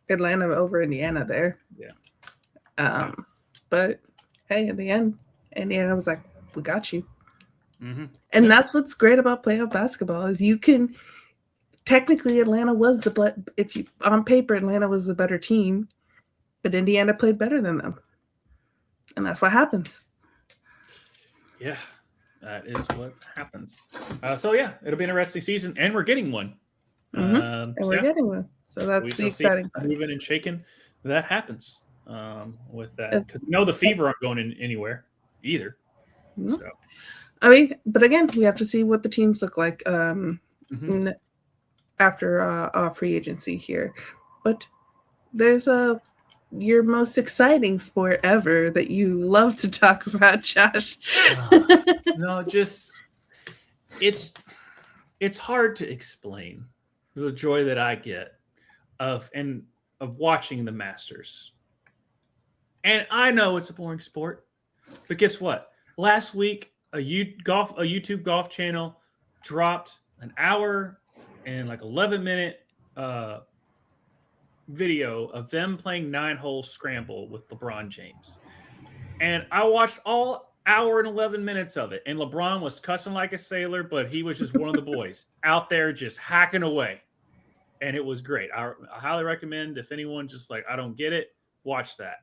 Atlanta over Indiana there. Yeah. But hey, at the end, Indiana was like, "We got you." Mm-hmm. And that's what's great about playoff basketball is you can technically Atlanta was on paper Atlanta was the better team, but Indiana played better than them, and that's what happens. Yeah, that is what happens. So yeah, it'll be an interesting season, and we're getting one. And we're getting one, so that's the exciting part. Moving and shaking, that happens with that because the Fever aren't going in anywhere either. Mm-hmm. So. I mean, but again, we have to see what the teams look like after free agency here. But there's your most exciting sport ever that you love to talk about, Josh. No, just it's hard to explain the joy that I get of watching the Masters. And I know it's a boring sport, but guess what? Last week, a YouTube golf channel dropped an hour and like 11-minute video of them playing 9-hole scramble with LeBron James. And I watched all hour and 11 minutes of it. And LeBron was cussing like a sailor, but he was just one of the boys out there just hacking away. And it was great. I highly recommend if anyone just like, I don't get it, watch that.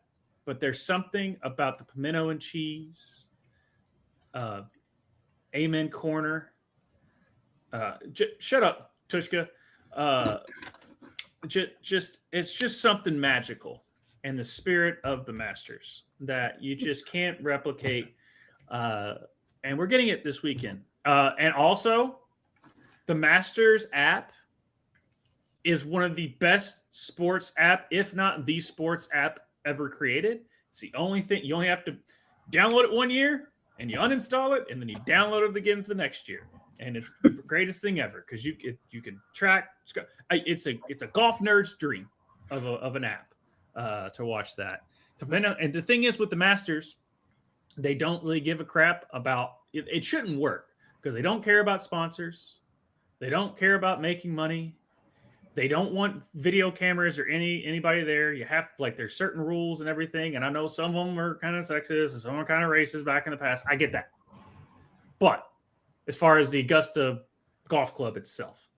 But there's something about the pimento and cheese, Amen Corner. Shut up, Tushka. It's just something magical and the spirit of the Masters that you just can't replicate. And we're getting it this weekend. And also, the Masters app is one of the best sports app, if not the sports app ever created. It's the only thing. You only have to download it 1 year and you uninstall it, and then you download it again the next year. And it's the greatest thing ever because you can track. It's a golf nerd's dream of an app to watch that. And the thing is with the Masters, they don't really give a crap about it. It shouldn't work because they don't care about sponsors. They don't care about making money. They don't want video cameras or anybody there. You have there's certain rules and everything. And I know some of them are kind of sexist and some are kind of racist back in the past. I get that. But as far as the Augusta Golf Club itself,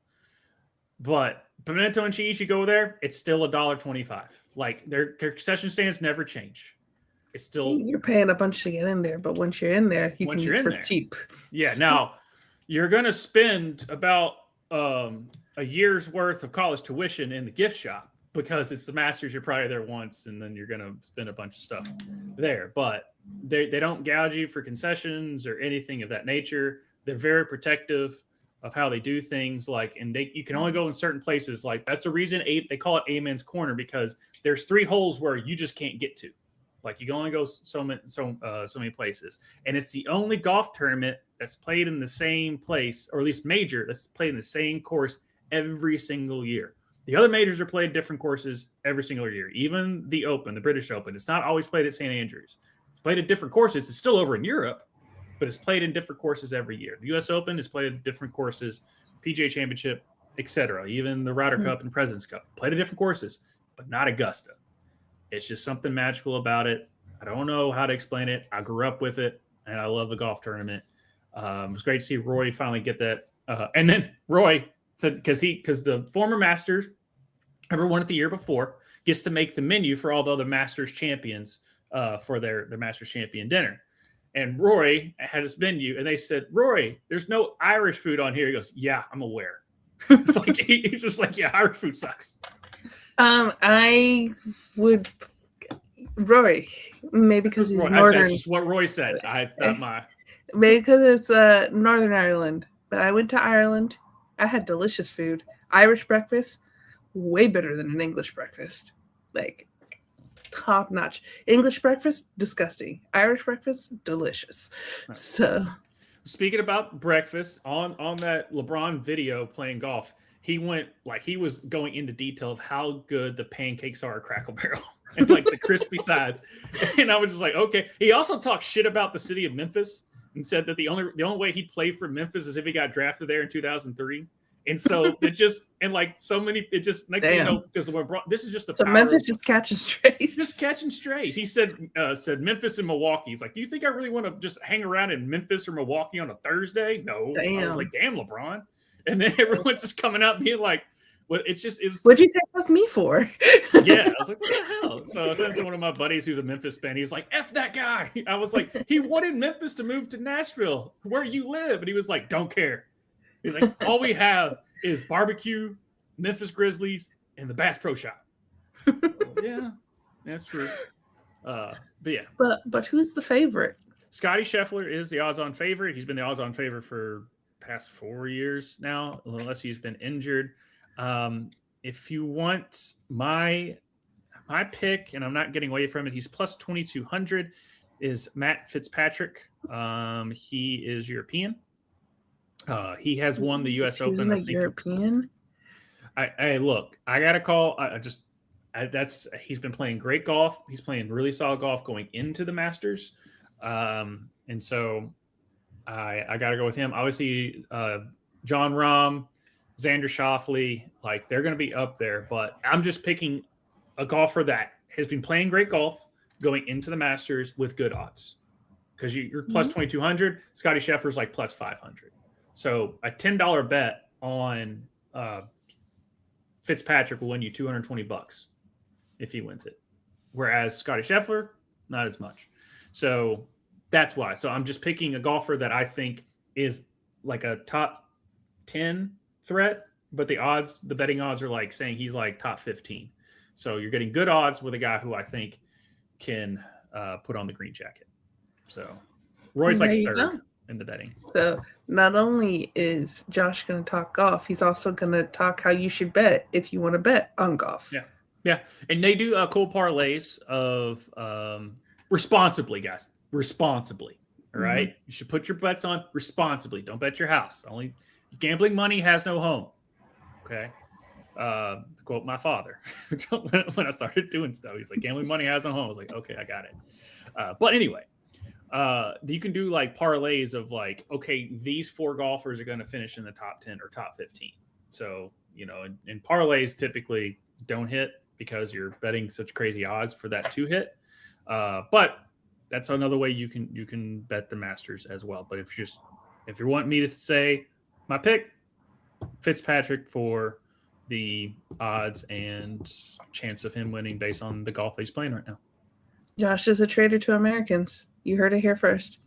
but pimento and cheese, you go there, it's still $1.25. Like their concession stands never change. It's still you're paying a bunch to get in there, but once you're in there, you can eat for cheap. Yeah. Now you're gonna spend about a year's worth of college tuition in the gift shop because it's the Masters. You're probably there once, and then you're going to spend a bunch of stuff there. But they don't gouge you for concessions or anything of that nature. They're very protective of how they do things. You can only go in certain places. Like that's a reason they call it Amen's Corner because there's 3 holes where you just can't get to. Like you can only go so many places, and it's the only golf tournament that's played in the same place, or at least major that's played in the same course every single year. The other majors are played different courses every single year. Even the Open, the British Open, it's not always played at St. Andrews. It's played at different courses. It's still over in Europe, but it's played in different courses every year. The U.S. Open is played at different courses, PGA Championship, etc. Even the Ryder Cup and President's Cup played at different courses, but not Augusta. It's just something magical about it. I don't know how to explain it. I grew up with it, and I love the golf tournament. It was great to see Roy finally get that. And then Roy said, because the former Masters, ever won it the year before, gets to make the menu for all the other Masters champions for their Masters champion dinner. And Roy had his menu, and they said, "Roy, there's no Irish food on here." He goes, "Yeah, I'm aware." It's like he's just like, "Yeah, Irish food sucks." I would Roy, maybe because he's northern. That's just what Roy said. Not my. Maybe because it's Northern Ireland. But I went to Ireland. I had delicious food. Irish breakfast, way better than an English breakfast. Like top notch. English breakfast, disgusting. Irish breakfast, delicious. Right. So, speaking about breakfast, on that LeBron video playing golf, he was going into detail of how good the pancakes are at Crackle Barrel and the crispy sides. And I was just like, okay. He also talked shit about the city of Memphis and said that the only way he'd play for Memphis is if he got drafted there in 2003. And so next thing you know, because this is just the power. Memphis just catching strays. Just catching strays. He said Memphis and Milwaukee. He's like, do you think I really want to just hang around in Memphis or Milwaukee on a Thursday? No. Damn. I was like, damn, LeBron. And then everyone's just coming out being like, well, it was. What'd you say with me for? Yeah. I was like, what the hell? So I sent to one of my buddies who's a Memphis fan. He's like, F that guy. I was like, he wanted Memphis to move to Nashville, where you live. And he was like, don't care. He's like, all we have is barbecue, Memphis Grizzlies, and the Bass Pro Shop. Yeah, that's true. But yeah. But who's the favorite? Scotty Scheffler is the odds-on favorite. He's been the odds-on favorite for past 4 years now, unless he's been injured. If you want my pick, and I'm not getting away from it, he's plus 2,200, is Matt Fitzpatrick. He is European. He has won the U.S. Open. I think. European. I look. I got a call. He's been playing great golf. He's playing really solid golf going into the Masters, and so I got to go with him. Obviously, John Rahm, Xander Schauffele, they're going to be up there. But I'm just picking a golfer that has been playing great golf going into the Masters with good odds. because you're plus 2,200. Scotty Scheffler's like plus 500. So a $10 bet on Fitzpatrick will win you $220 if he wins it. Whereas Scotty Scheffler, not as much. So that's why. So I'm just picking a golfer that I think is like a top 10 threat, but the betting odds are like saying he's like top 15. So you're getting good odds with a guy who I think can put on the green jacket. So Roy's like third in the betting. So not only is Josh going to talk golf, he's also going to talk how you should bet if you want to bet on golf. Yeah. Yeah. And they do cool parlays of responsibly, guys. Responsibly. All right. You should put your bets on responsibly. Don't bet your house. Only gambling money has no home. Okay. To quote my father when I started doing stuff, he's like, gambling money has no home. I was like, okay, I got it. But anyway, you can do like parlays of like, okay, these 4 golfers are going to finish in the top 10 or top 15. So, and parlays typically don't hit because you're betting such crazy odds for that to hit. But that's another way you can bet the Masters as well. But if you want me to say my pick, Fitzpatrick for the odds and chance of him winning based on the golf he's playing right now. Josh is a traitor to Americans. You heard it here first.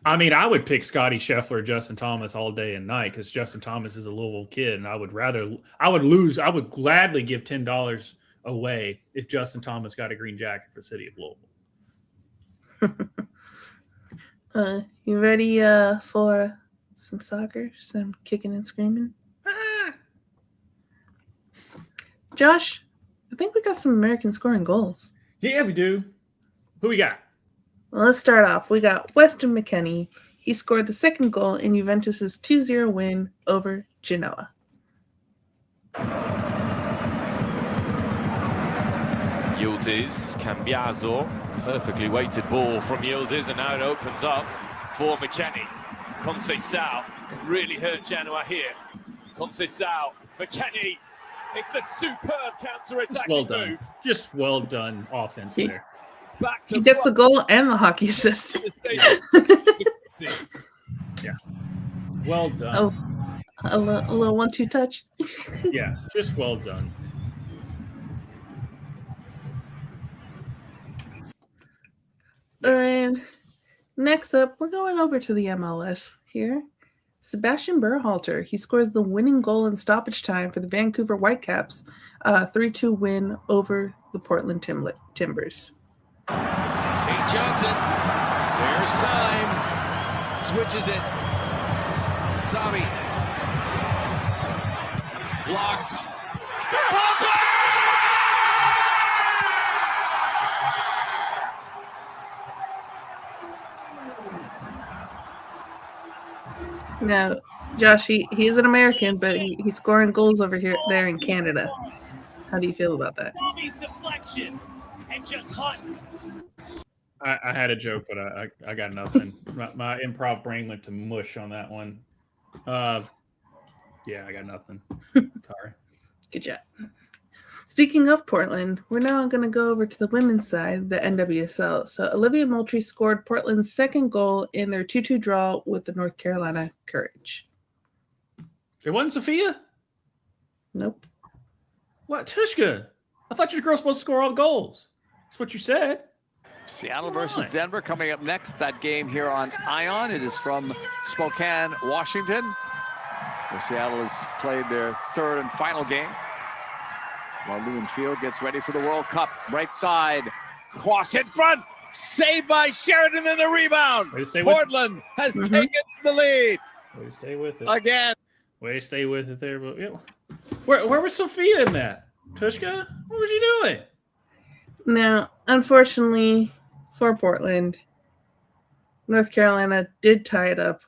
I mean, I would pick Scotty Scheffler, Justin Thomas all day and night because Justin Thomas is a Louisville kid, and I would gladly give $10 away if Justin Thomas got a green jacket for the city of Louisville. You ready for some soccer? Some kicking and screaming? Josh, I think we got some Americans scoring goals. Yeah, we do. Who we got? Well, let's start off. We got Weston McKennie. He scored the second goal in Juventus's 2-0 win over Genoa. Yildiz, Cambiaso, perfectly weighted ball from Yildiz, and now it opens up for McKennie. Conceição can really hurt Genoa here. Conceição, McKennie. It's a superb counter-attacking move. Just well done offense there. He gets the goal and the hockey assist. Yeah. Well done. Oh, a little 1-2 touch. Yeah, just well done. And next up, we're going over to the MLS here. Sebastian Berhalter, he scores the winning goal in stoppage time for the Vancouver Whitecaps, 3-2 win over the Portland Timbers. Tate Johnson, there's time, switches it, Zabi, blocked, Berhalter! Now, Josh, he's an American, but he's scoring goals over there in Canada. How do you feel about that? I had a joke, but I got nothing. My improv brain went to mush on that one. Yeah, I got nothing. Sorry. Good job. Speaking of Portland, we're now going to go over to the women's side, the NWSL. So Olivia Moultrie scored Portland's second goal in their 2-2 draw with the North Carolina Courage. It wasn't Sophia? Nope. What, Tushka? I thought your girl's supposed to score all the goals. That's what you said. Seattle versus Denver coming up next. That game here on Ion. It is from Spokane, Washington, where Seattle has played their third and final game. While Lewin Field gets ready for the World Cup. Right side, cross in front, saved by Sheridan in the rebound. Portland has taken the lead. Way to stay with it. Again. Way to stay with it there. But yeah. Where was Sophia in that? Tushka? What was she doing? Now, unfortunately for Portland, North Carolina did tie it up,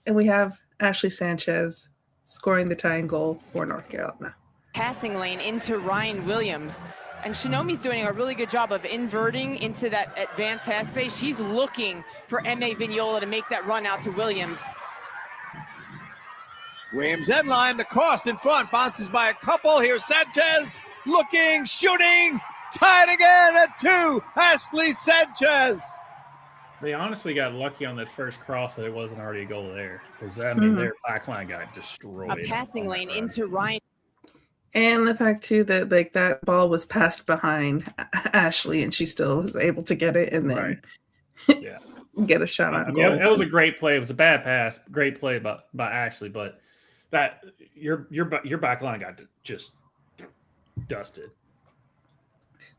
and we have Ashley Sanchez scoring the tying goal for North Carolina. Passing lane into Ryan Williams, and Shinomi's doing a really good job of inverting into that advanced half space. She's looking for M.A. Vignola to make that run out to Williams. Williams end line, the cross in front, bounces by a couple. Here's Sanchez looking, shooting, tied again at 2. Ashley Sanchez. They honestly got lucky on that first cross that it wasn't already a goal there. Because, I mean, their back line got destroyed. A passing lane into Ryan. And the fact, too, that like that ball was passed behind Ashley and she still was able to get it and then get a shot on goal. That was a great play. It was a bad pass. Great play by Ashley. But that your back line got just dusted.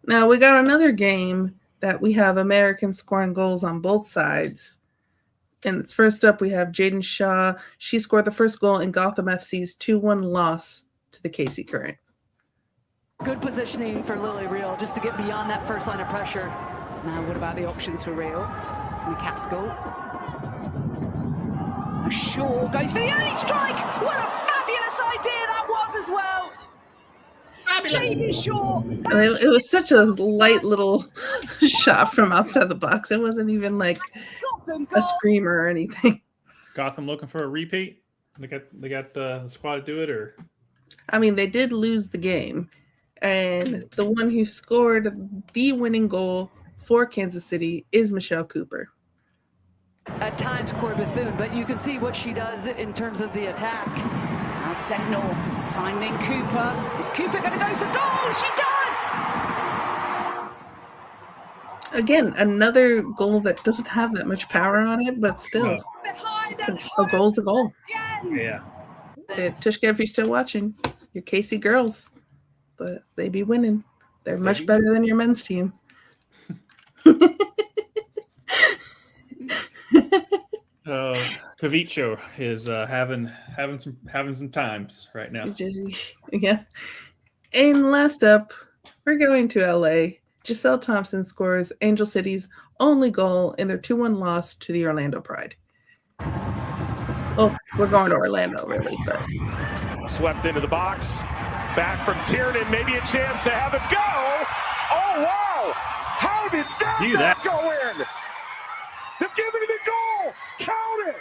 Now, we got another game that we have Americans scoring goals on both sides. And it's first up, we have Jaden Shaw. She scored the first goal in Gotham FC's 2-1 loss to the Casey Current. Good positioning for Lily Real just to get beyond that first line of pressure. Now, what about the options for Real? McCaskill. Shaw goes for the early strike. What a fabulous idea that was as well. Jaden Shaw. It was such a light little shot from outside the box. It wasn't even like a screamer or anything. Gotham looking for a repeat? They got the squad to do it, or? I mean, they did lose the game. And the one who scored the winning goal for Kansas City is Michelle Cooper. At times, Corey Bethune, but you can see what she does in terms of the attack. Now Sentinel finding Cooper. Is Cooper going to go for goal? She does! Again, another goal that doesn't have that much power on it, but still, a goal's a goal. Yeah. Tishka, if you're still watching, your Casey girls, but they be winning. They're much better than your men's team. Pavicho is having some times right now. Yeah. And last up, we're going to LA. Giselle Thompson scores Angel City's only goal in their 2-1 loss to the Orlando Pride. Well, we're going to Orlando, really, but swept into the box. Back from Tiernan, maybe a chance to have it go. Oh wow! How did that go in? They're giving it the goal. Count it.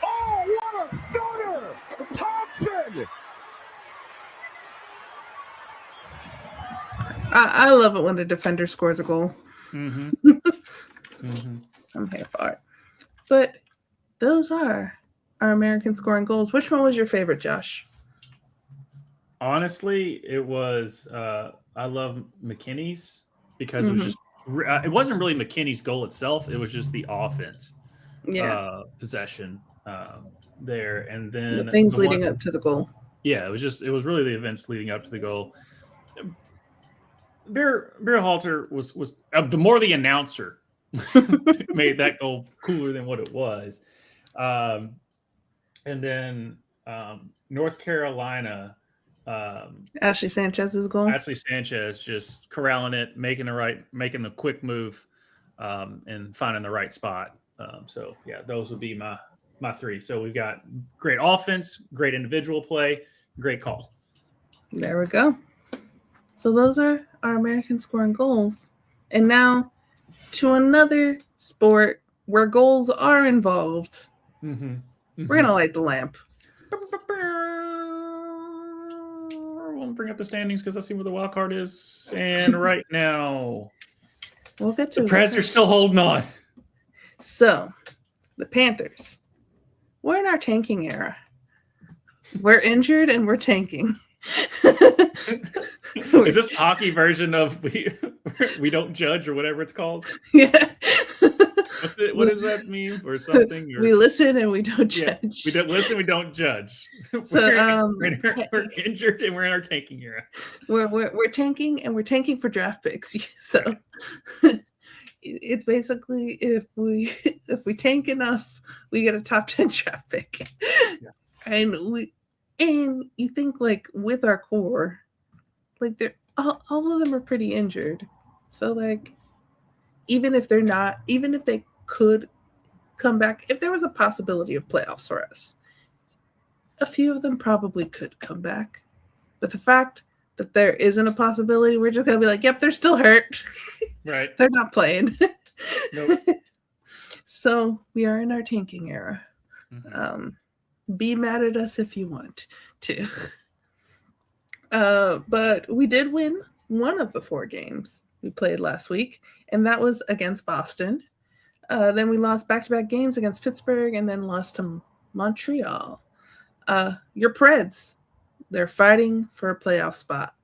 Oh, what a stunner! Thompson. I love it when the defender scores a goal. Mm-hmm. I'm here for it. But those are our American scoring goals. Which one was your favorite, Josh? Honestly, it was I love McKinney's because it was just it wasn't really McKinney's goal itself. It was just the offense, possession there, and then the things leading up to the goal. Yeah, it was really the events leading up to the goal. Beerhalter was the more the announcer made that goal cooler than what it was, and then North Carolina. Ashley Sanchez's goal. Ashley Sanchez just corralling it, making the quick move, and finding the right spot. So yeah, those would be my three. So we've got great offense, great individual play, great call. There we go. So those are our American scoring goals. And now to another sport where goals are involved. Mm-hmm. We're going to light the lamp. We'll bring up the standings because I see where the wild card is. And right now, we'll get to the Preds are still holding on. So the Panthers, we're in our tanking era. We're injured and we're tanking. Is this the hockey version of we don't judge or whatever it's called? Yeah. What does that mean or something? Or, we listen and we don't judge. Yeah, we don't listen, we don't judge. So we're injured and we're in our tanking era. We're tanking and we're tanking for draft picks. So it's basically if we tank enough, we get a top 10 draft pick. Yeah. And you think like with our core, like they're all of them are pretty injured. So like even if they could come back, if there was a possibility of playoffs for us, a few of them probably could come back. But the fact that there isn't a possibility, we're just gonna be like, yep, they're still hurt. Right. They're not playing. Nope. So we are in our tanking era. Mm-hmm. Be mad at us if you want to. But we did win one of the 4 games we played last week, and that was against Boston. Then we lost back-to-back games against Pittsburgh and then lost to Montreal. Your Preds, they're fighting for a playoff spot.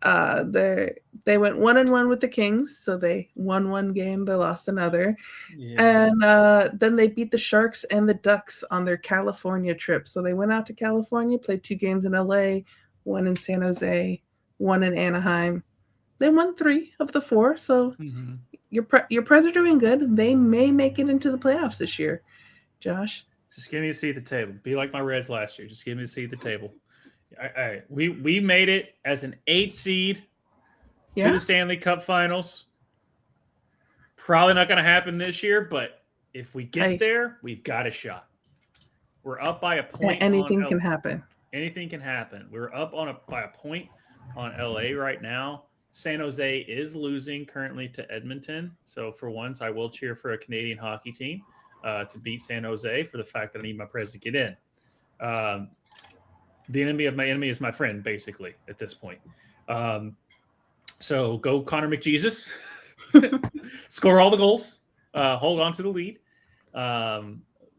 They went 1-1 with the Kings, so they won one game, they lost another. Yeah. And then they beat the Sharks and the Ducks on their California trip. So they went out to California, played 2 games in LA, 1 in San Jose, 1 in Anaheim. They won 3 of the 4, so your Preds are doing good. They may make it into the playoffs this year. Josh? Just give me a seat at the table. Be like my Reds last year. Just give me a seat at the table. All right. We made it as an 8 seed to the Stanley Cup Finals. Probably not going to happen this year, but if we get there, we've got a shot. We're up by a point. Anything can happen. Anything can happen. We're up by a point on LA right now. San Jose is losing currently to Edmonton. So for once, I will cheer for a Canadian hockey team to beat San Jose for the fact that I need my Preds to get in. The enemy of my enemy is my friend, basically, at this point. So go Connor McJesus. Score all the goals. Hold on to the lead. But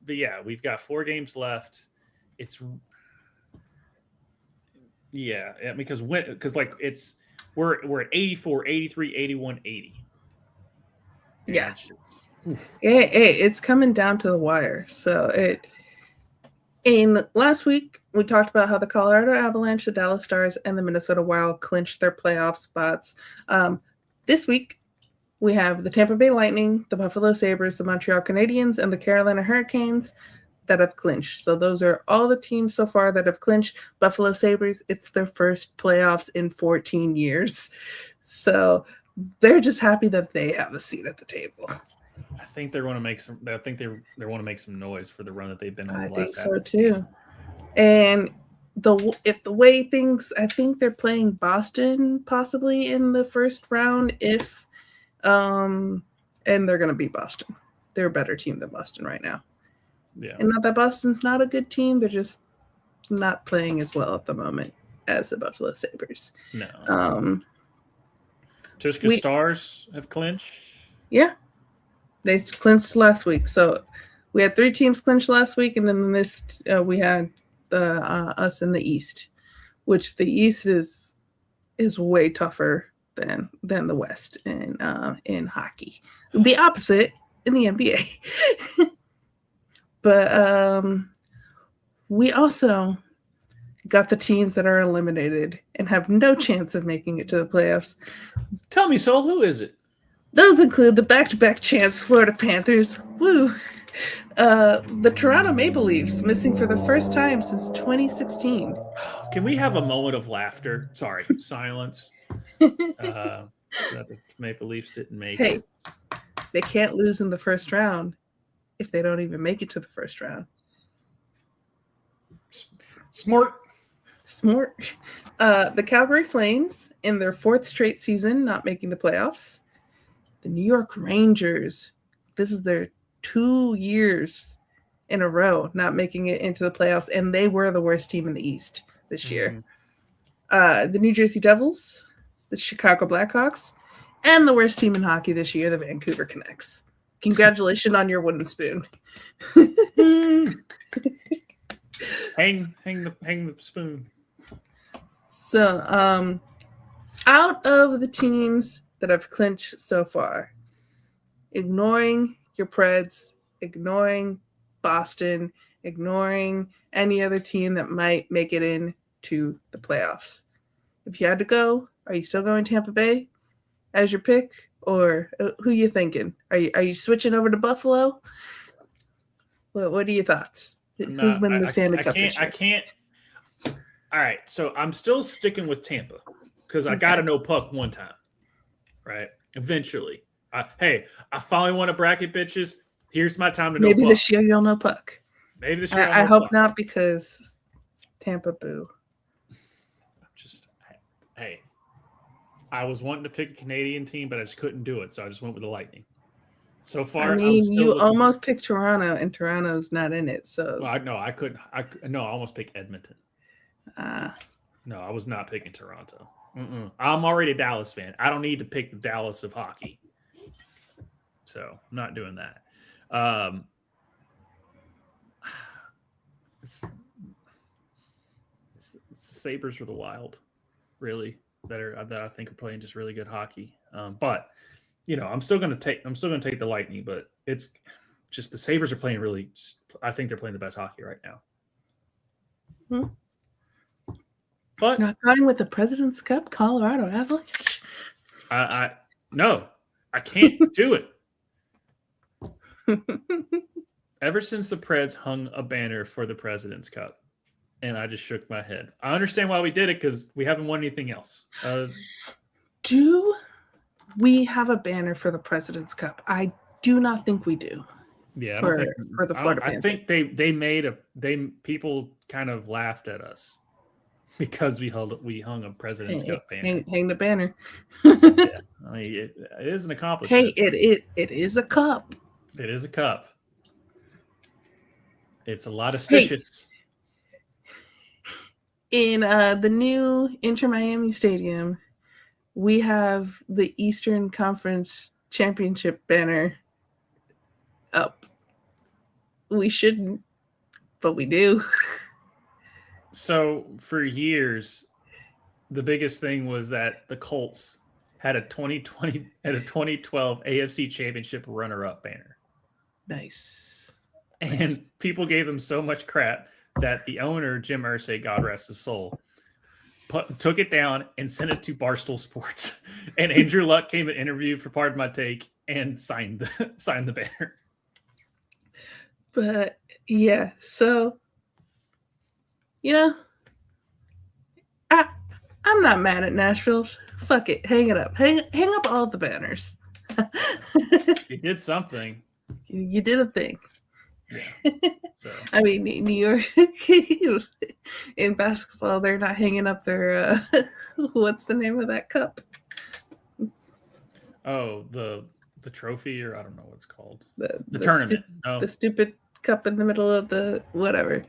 yeah, we've got 4 games left. Because like we're at 84, 83, 81, 80. Yeah. It's coming down to the wire. So in last week, we talked about how the Colorado Avalanche, the Dallas Stars, and the Minnesota Wild clinched their playoff spots. This week, we have the Tampa Bay Lightning, the Buffalo Sabres, the Montreal Canadiens, and the Carolina Hurricanes that have clinched. So those are all the teams so far that have clinched. Buffalo Sabres, it's their first playoffs in 14 years. So they're just happy that they have a seat at the table. I think they want to make some. I think they want to make some noise for the run that they've been on. I think so too. And if the way things, I think they're playing Boston possibly in the first round. And they're going to beat Boston. They're a better team than Boston right now. Yeah. And not that Boston's not a good team. They're just not playing as well at the moment as the Buffalo Sabres. No. Just because Stars have clinched? Yeah. They clinched last week. So we had 3 teams clinch last week, and then this we had us in the East, which the East is way tougher than the West in hockey. The opposite in the NBA. But we also got the teams that are eliminated and have no chance of making it to the playoffs. Tell me, Sol, who is it? Those include the back-to-back champs Florida Panthers. Woo! The Toronto Maple Leafs, missing for the first time since 2016. Can we have a moment of laughter? Sorry, silence. That the Maple Leafs didn't make it. They can't lose in the first round if they don't even make it to the first round. Smart. The Calgary Flames, in their 4th straight season, not making the playoffs. The New York Rangers, this is their 2 years in a row not making it into the playoffs, and they were the worst team in the East this year. The New Jersey Devils, the Chicago Blackhawks, and the worst team in hockey this year, the Vancouver Canucks. Congratulations on your wooden spoon. hang the spoon. So, out of the teams that have clinched so far, ignoring your Preds, ignoring Boston, ignoring any other team that might make it into the playoffs. If you had to go, are you still going Tampa Bay as your pick, or who are you thinking? Are you switching over to Buffalo? What are your thoughts? Who's winning the Stanley Cup this year? I can't. All right, so I'm still sticking with Tampa because I got to know puck one time, right? Eventually. I finally want to bracket, bitches. Here's my time to know Maybe puck. this year you'll know puck. Maybe this year I hope not, because Tampa boo. Hey, I was wanting to pick a Canadian team, but I just couldn't do it, so I just went with the Lightning. So far, I mean, you almost picked Toronto, and Toronto's not in it. So I couldn't. I almost picked Edmonton. No, I was not picking Toronto. I'm already a Dallas fan. I don't need to pick the Dallas of hockey. So I'm not doing that. It's the Sabres or the Wild, really, that I think are playing just really good hockey. But I'm still going to take the Lightning, but it's just the Sabres are playing really. I think they're playing the best hockey right now. But not going with the President's Cup, Colorado Avalanche. No, I can't do it. Ever since the Preds hung a banner for the President's Cup, and I just shook my head. I understand why we did it because we haven't won anything else. Do we have a banner for the President's Cup? I do not think we do. Yeah, for the Florida I think people kind of laughed at us because we hung a President's Cup banner. Hang the banner. Yeah, I mean, it is an accomplishment. Hey, it is a cup. It is a cup. It's a lot of stitches. Hey, in the new Inter Miami Stadium, we have the Eastern Conference Championship banner up. We shouldn't, but we do. So for years, the biggest thing was that the Colts had a 2012 AFC Championship runner-up banner. Nice. And people gave them so much crap that the owner, Jim Irsay, God rest his soul, took it down and sent it to Barstool Sports. And Andrew Luck came and interviewed for Pardon My Take and signed the banner. But yeah, so I'm not mad at Nashville. Fuck it, hang it up. Hang up all the banners. You did something. You did a thing. Yeah. So. I mean, New York in basketball, they're not hanging up their what's the name of that cup? Oh, the trophy, or I don't know what it's called. The tournament. The stupid cup in the middle of the whatever.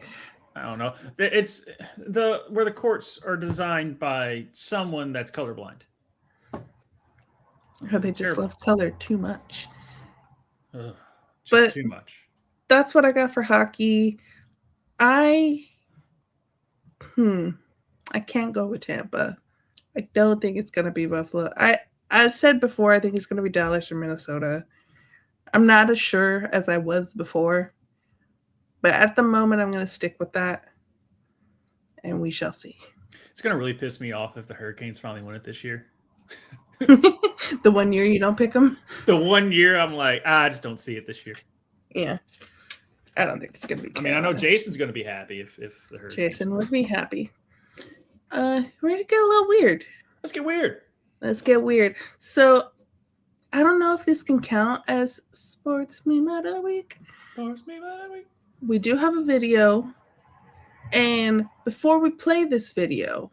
I don't know. It's where the courts are designed by someone that's colorblind. Or they just love color too much. But too much. That's what I got for hockey. I can't go with Tampa. I don't think it's gonna be Buffalo. I said before, I think it's gonna be Dallas or Minnesota. I'm not as sure as I was before, but at the moment I'm gonna stick with that, and we shall see. It's gonna really piss me off if the Hurricanes finally win it this year. The 1 year you don't pick them? The 1 year I'm like, I just don't see it this year. Yeah. I don't think it's going to be Carolina. I mean, I know Jason's going to be happy if the Hurricanes. Jason would be happy. Ready to get a little weird. Let's get weird. So, I don't know if this can count as Sports Meme of the Week. We do have a video. And before we play this video,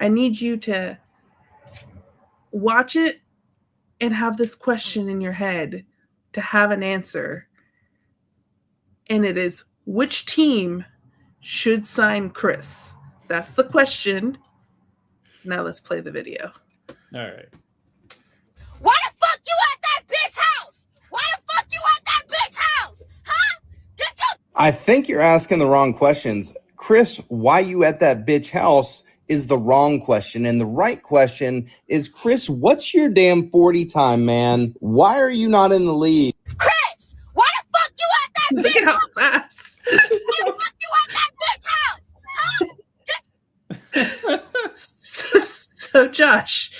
I need you to watch it and have this question in your head to have an answer. And it is, which team should sign Chris? That's the question. Now let's play the video. All right. Why the fuck you at that bitch house? Why the fuck you at that bitch house? Huh? Get your... I think you're asking the wrong questions. Chris, why you at that bitch house is the wrong question. And the right question is, Chris, what's your damn 40 time, man? Why are you not in the league? Chris, why the fuck you at that bitch Look at how fast. Why the fuck you at that bitch house? Huh? So Josh,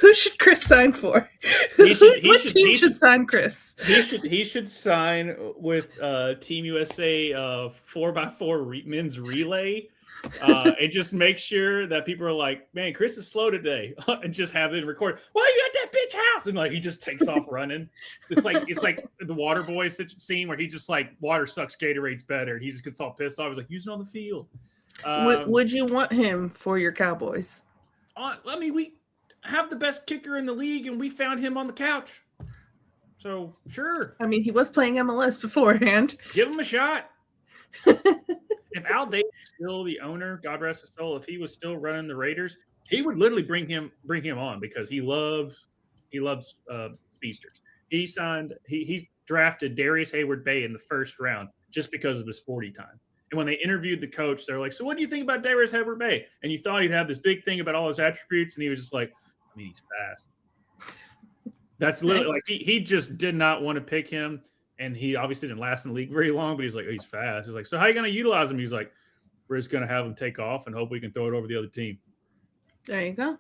who should Chris sign for? What team should sign Chris? He should sign with Team USA 4x4 men's relay. And just make sure that people are like, man, Chris is slow today, and just have them record. Why are you at that bitch house? And like he just takes off running. It's like the Water Boy scene where he just like water sucks Gatorade's better, and he just gets all pissed off. He's like, use it on the field. Would you want him for your Cowboys? I mean, we have the best kicker in the league, and we found him on the couch. So sure. I mean, he was playing MLS beforehand. Give him a shot. If Al Davis was still the owner, God rest his soul, if he was still running the Raiders, he would literally bring him on because he loves speedsters. He drafted Darius Hayward-Bay in the first round just because of his 40 time. And when they interviewed the coach, they're like, "So what do you think about Darius Hayward-Bay?" And you thought he'd have this big thing about all his attributes, and he was just like, "I mean, he's fast." That's literally like he just did not want to pick him, and he obviously didn't last in the league very long. But he's like, oh, he's fast. He's like, "So how are you going to utilize him?" He's like, "We're just going to have him take off and hope we can throw it over the other team." There you go.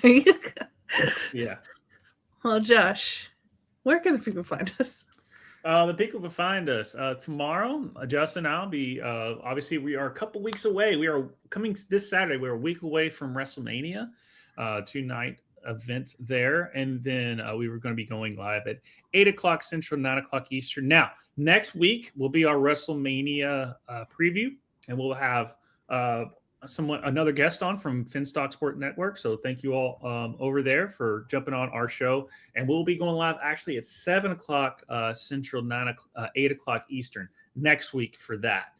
There you go. Yeah. Well, Josh, where can the people find us? The people can find us tomorrow. Justin and I'll be obviously we are a couple weeks away. We are coming this Saturday. We're a week away from WrestleMania, 2-night event there, and then we were going to be going live at 8:00 Central, 9:00 Eastern. Now, next week will be our WrestleMania preview, and we'll have another guest on from Finstock Sport Network. So thank you all over there for jumping on our show, and we'll be going live actually at 7:00 Central, 8:00 Eastern next week for that.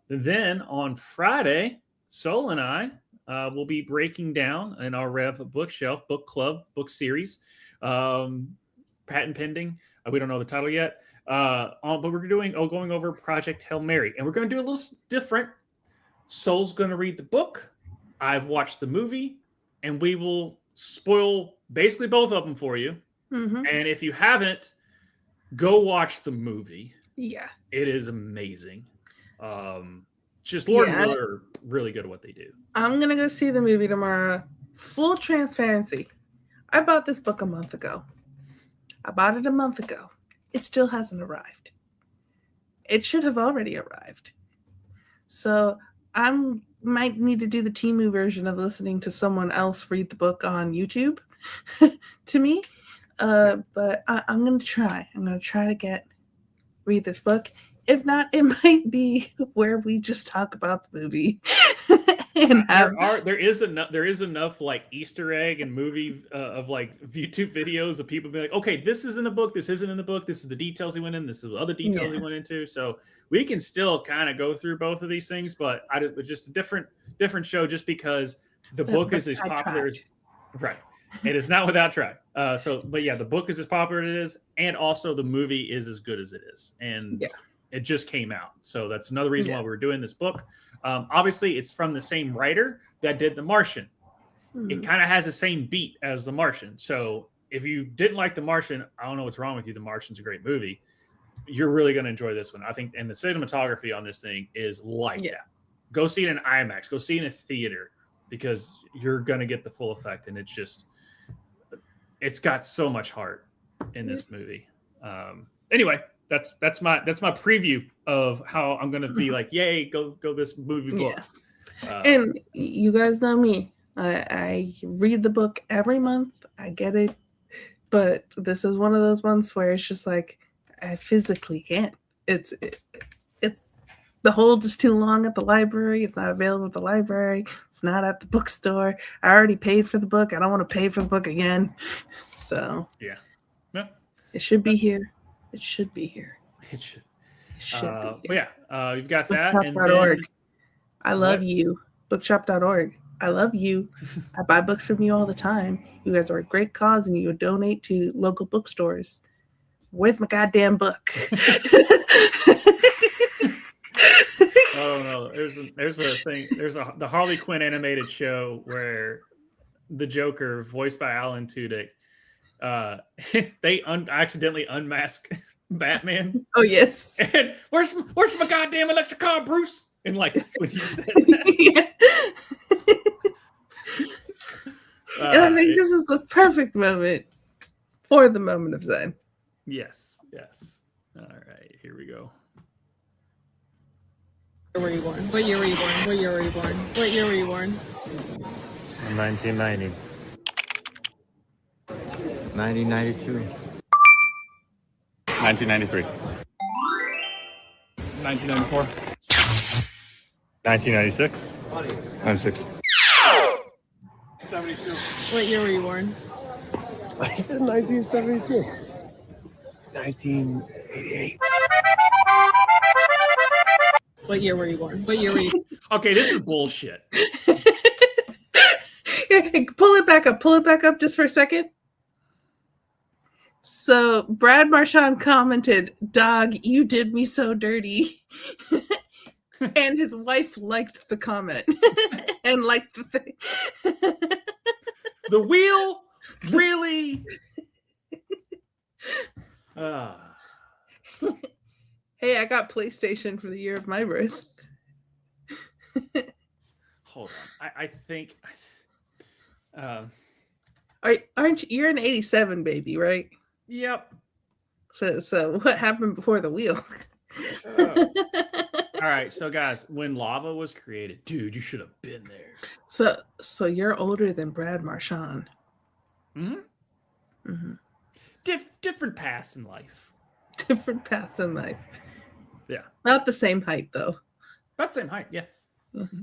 Then on Friday, Sol and I will be breaking down in our REV bookshelf book club book series, patent pending. We don't know the title yet, but we're going over Project Hail Mary, and we're going to do a little different. Sol's going to read the book. I've watched the movie, and we will spoil basically both of them for you. Mm-hmm. And if you haven't, go watch the movie. Yeah. It is amazing. Just Lord and Miller are really good at what they do. I'm going to go see the movie tomorrow. Full transparency. I bought this book a month ago. It still hasn't arrived. It should have already arrived. So I might need to do the Temu version of listening to someone else read the book on YouTube to me. But I'm going to try. I'm going to try to read this book. If not, it might be where we just talk about the movie. And there is enough like Easter egg and movie of like YouTube videos of people being like, okay, this is in the book, this isn't in the book, this is the details he went in, this is the other details he went into. So we can still kind of go through both of these things, but just a different show, just because the book is as popular as right. It is not without try. But yeah, the book is as popular as it is, and also the movie is as good as it is, and it just came out. So that's another reason why we're doing this book. Obviously, it's from the same writer that did The Martian. Mm-hmm. It kind of has the same beat as The Martian. So if you didn't like The Martian, I don't know what's wrong with you. The Martian's a great movie. You're really going to enjoy this one, I think. And the cinematography on this thing is lights out. Go see it in IMAX. Go see it in a theater, because you're going to get the full effect. And it's got so much heart in this movie. Anyway. That's my preview of how I'm gonna be like, yay, go this movie book. Yeah. And you guys know me. I read the book every month. I get it, but this is one of those ones where it's just like I physically can't. It's the hold is too long at the library. It's not available at the library. It's not at the bookstore. I already paid for the book. I don't want to pay for the book again. So yeah. It should be here. It should be here. It should be here. But yeah, you've got that. Bookshop.org. I love you. Bookshop.org. I love you. I buy books from you all the time. You guys are a great cause, and you donate to local bookstores. Where's my goddamn book? Oh no, there's a thing. There's the Harley Quinn animated show where the Joker, voiced by Alan Tudyk, they accidentally unmask Batman. Oh yes. And where's my goddamn Alexa car, Bruce? And like that's what you said. That. And I think this is the perfect moment for the moment of Zen. Yes. All right, here we go. Where were you born? What year were you born? What year were you born? What year were you born? 1990. 1992. 1993. 1994. 1996. 96. 72. What year were you born? I said 1972. 1988. What year were you born? What year were you? Okay, this is bullshit. Pull it back up. Pull it back up just for a second. So Brad Marchand commented, "Dog, you did me so dirty." And his wife liked the comment and liked the thing. The wheel really. Hey, I got PlayStation for the year of my birth. Hold on. I think. Aren't you're an 87 baby, right? Yep. So what happened before the wheel? All right, so guys, when lava was created, dude, you should have been there. So you're older than Brad Marchand. Mm-hmm. Different paths in life. Different paths in life. Yeah. About the same height, though. About the same height, yeah. Mm-hmm.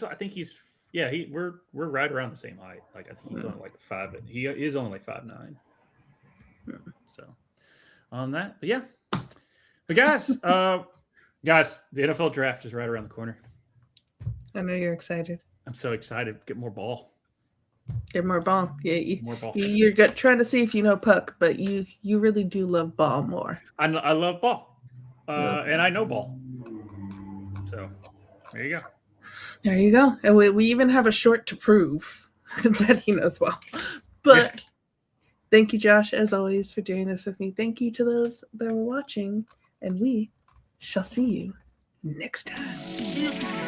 I think he's we're right around the same height. Like I think he's only like 5, but he is only like 5'9". So on that, but yeah. But guys, guys, the NFL draft is right around the corner. I know you're excited. I'm so excited to get more ball. Get more ball. Yeah, more ball. You're trying to see if you know puck, but you really do love ball more. I love ball, and I know ball. So there you go. There you go. And we even have a short to prove that he knows well. But thank you, Josh, as always, for doing this with me. Thank you to those that were watching, and we shall see you next time.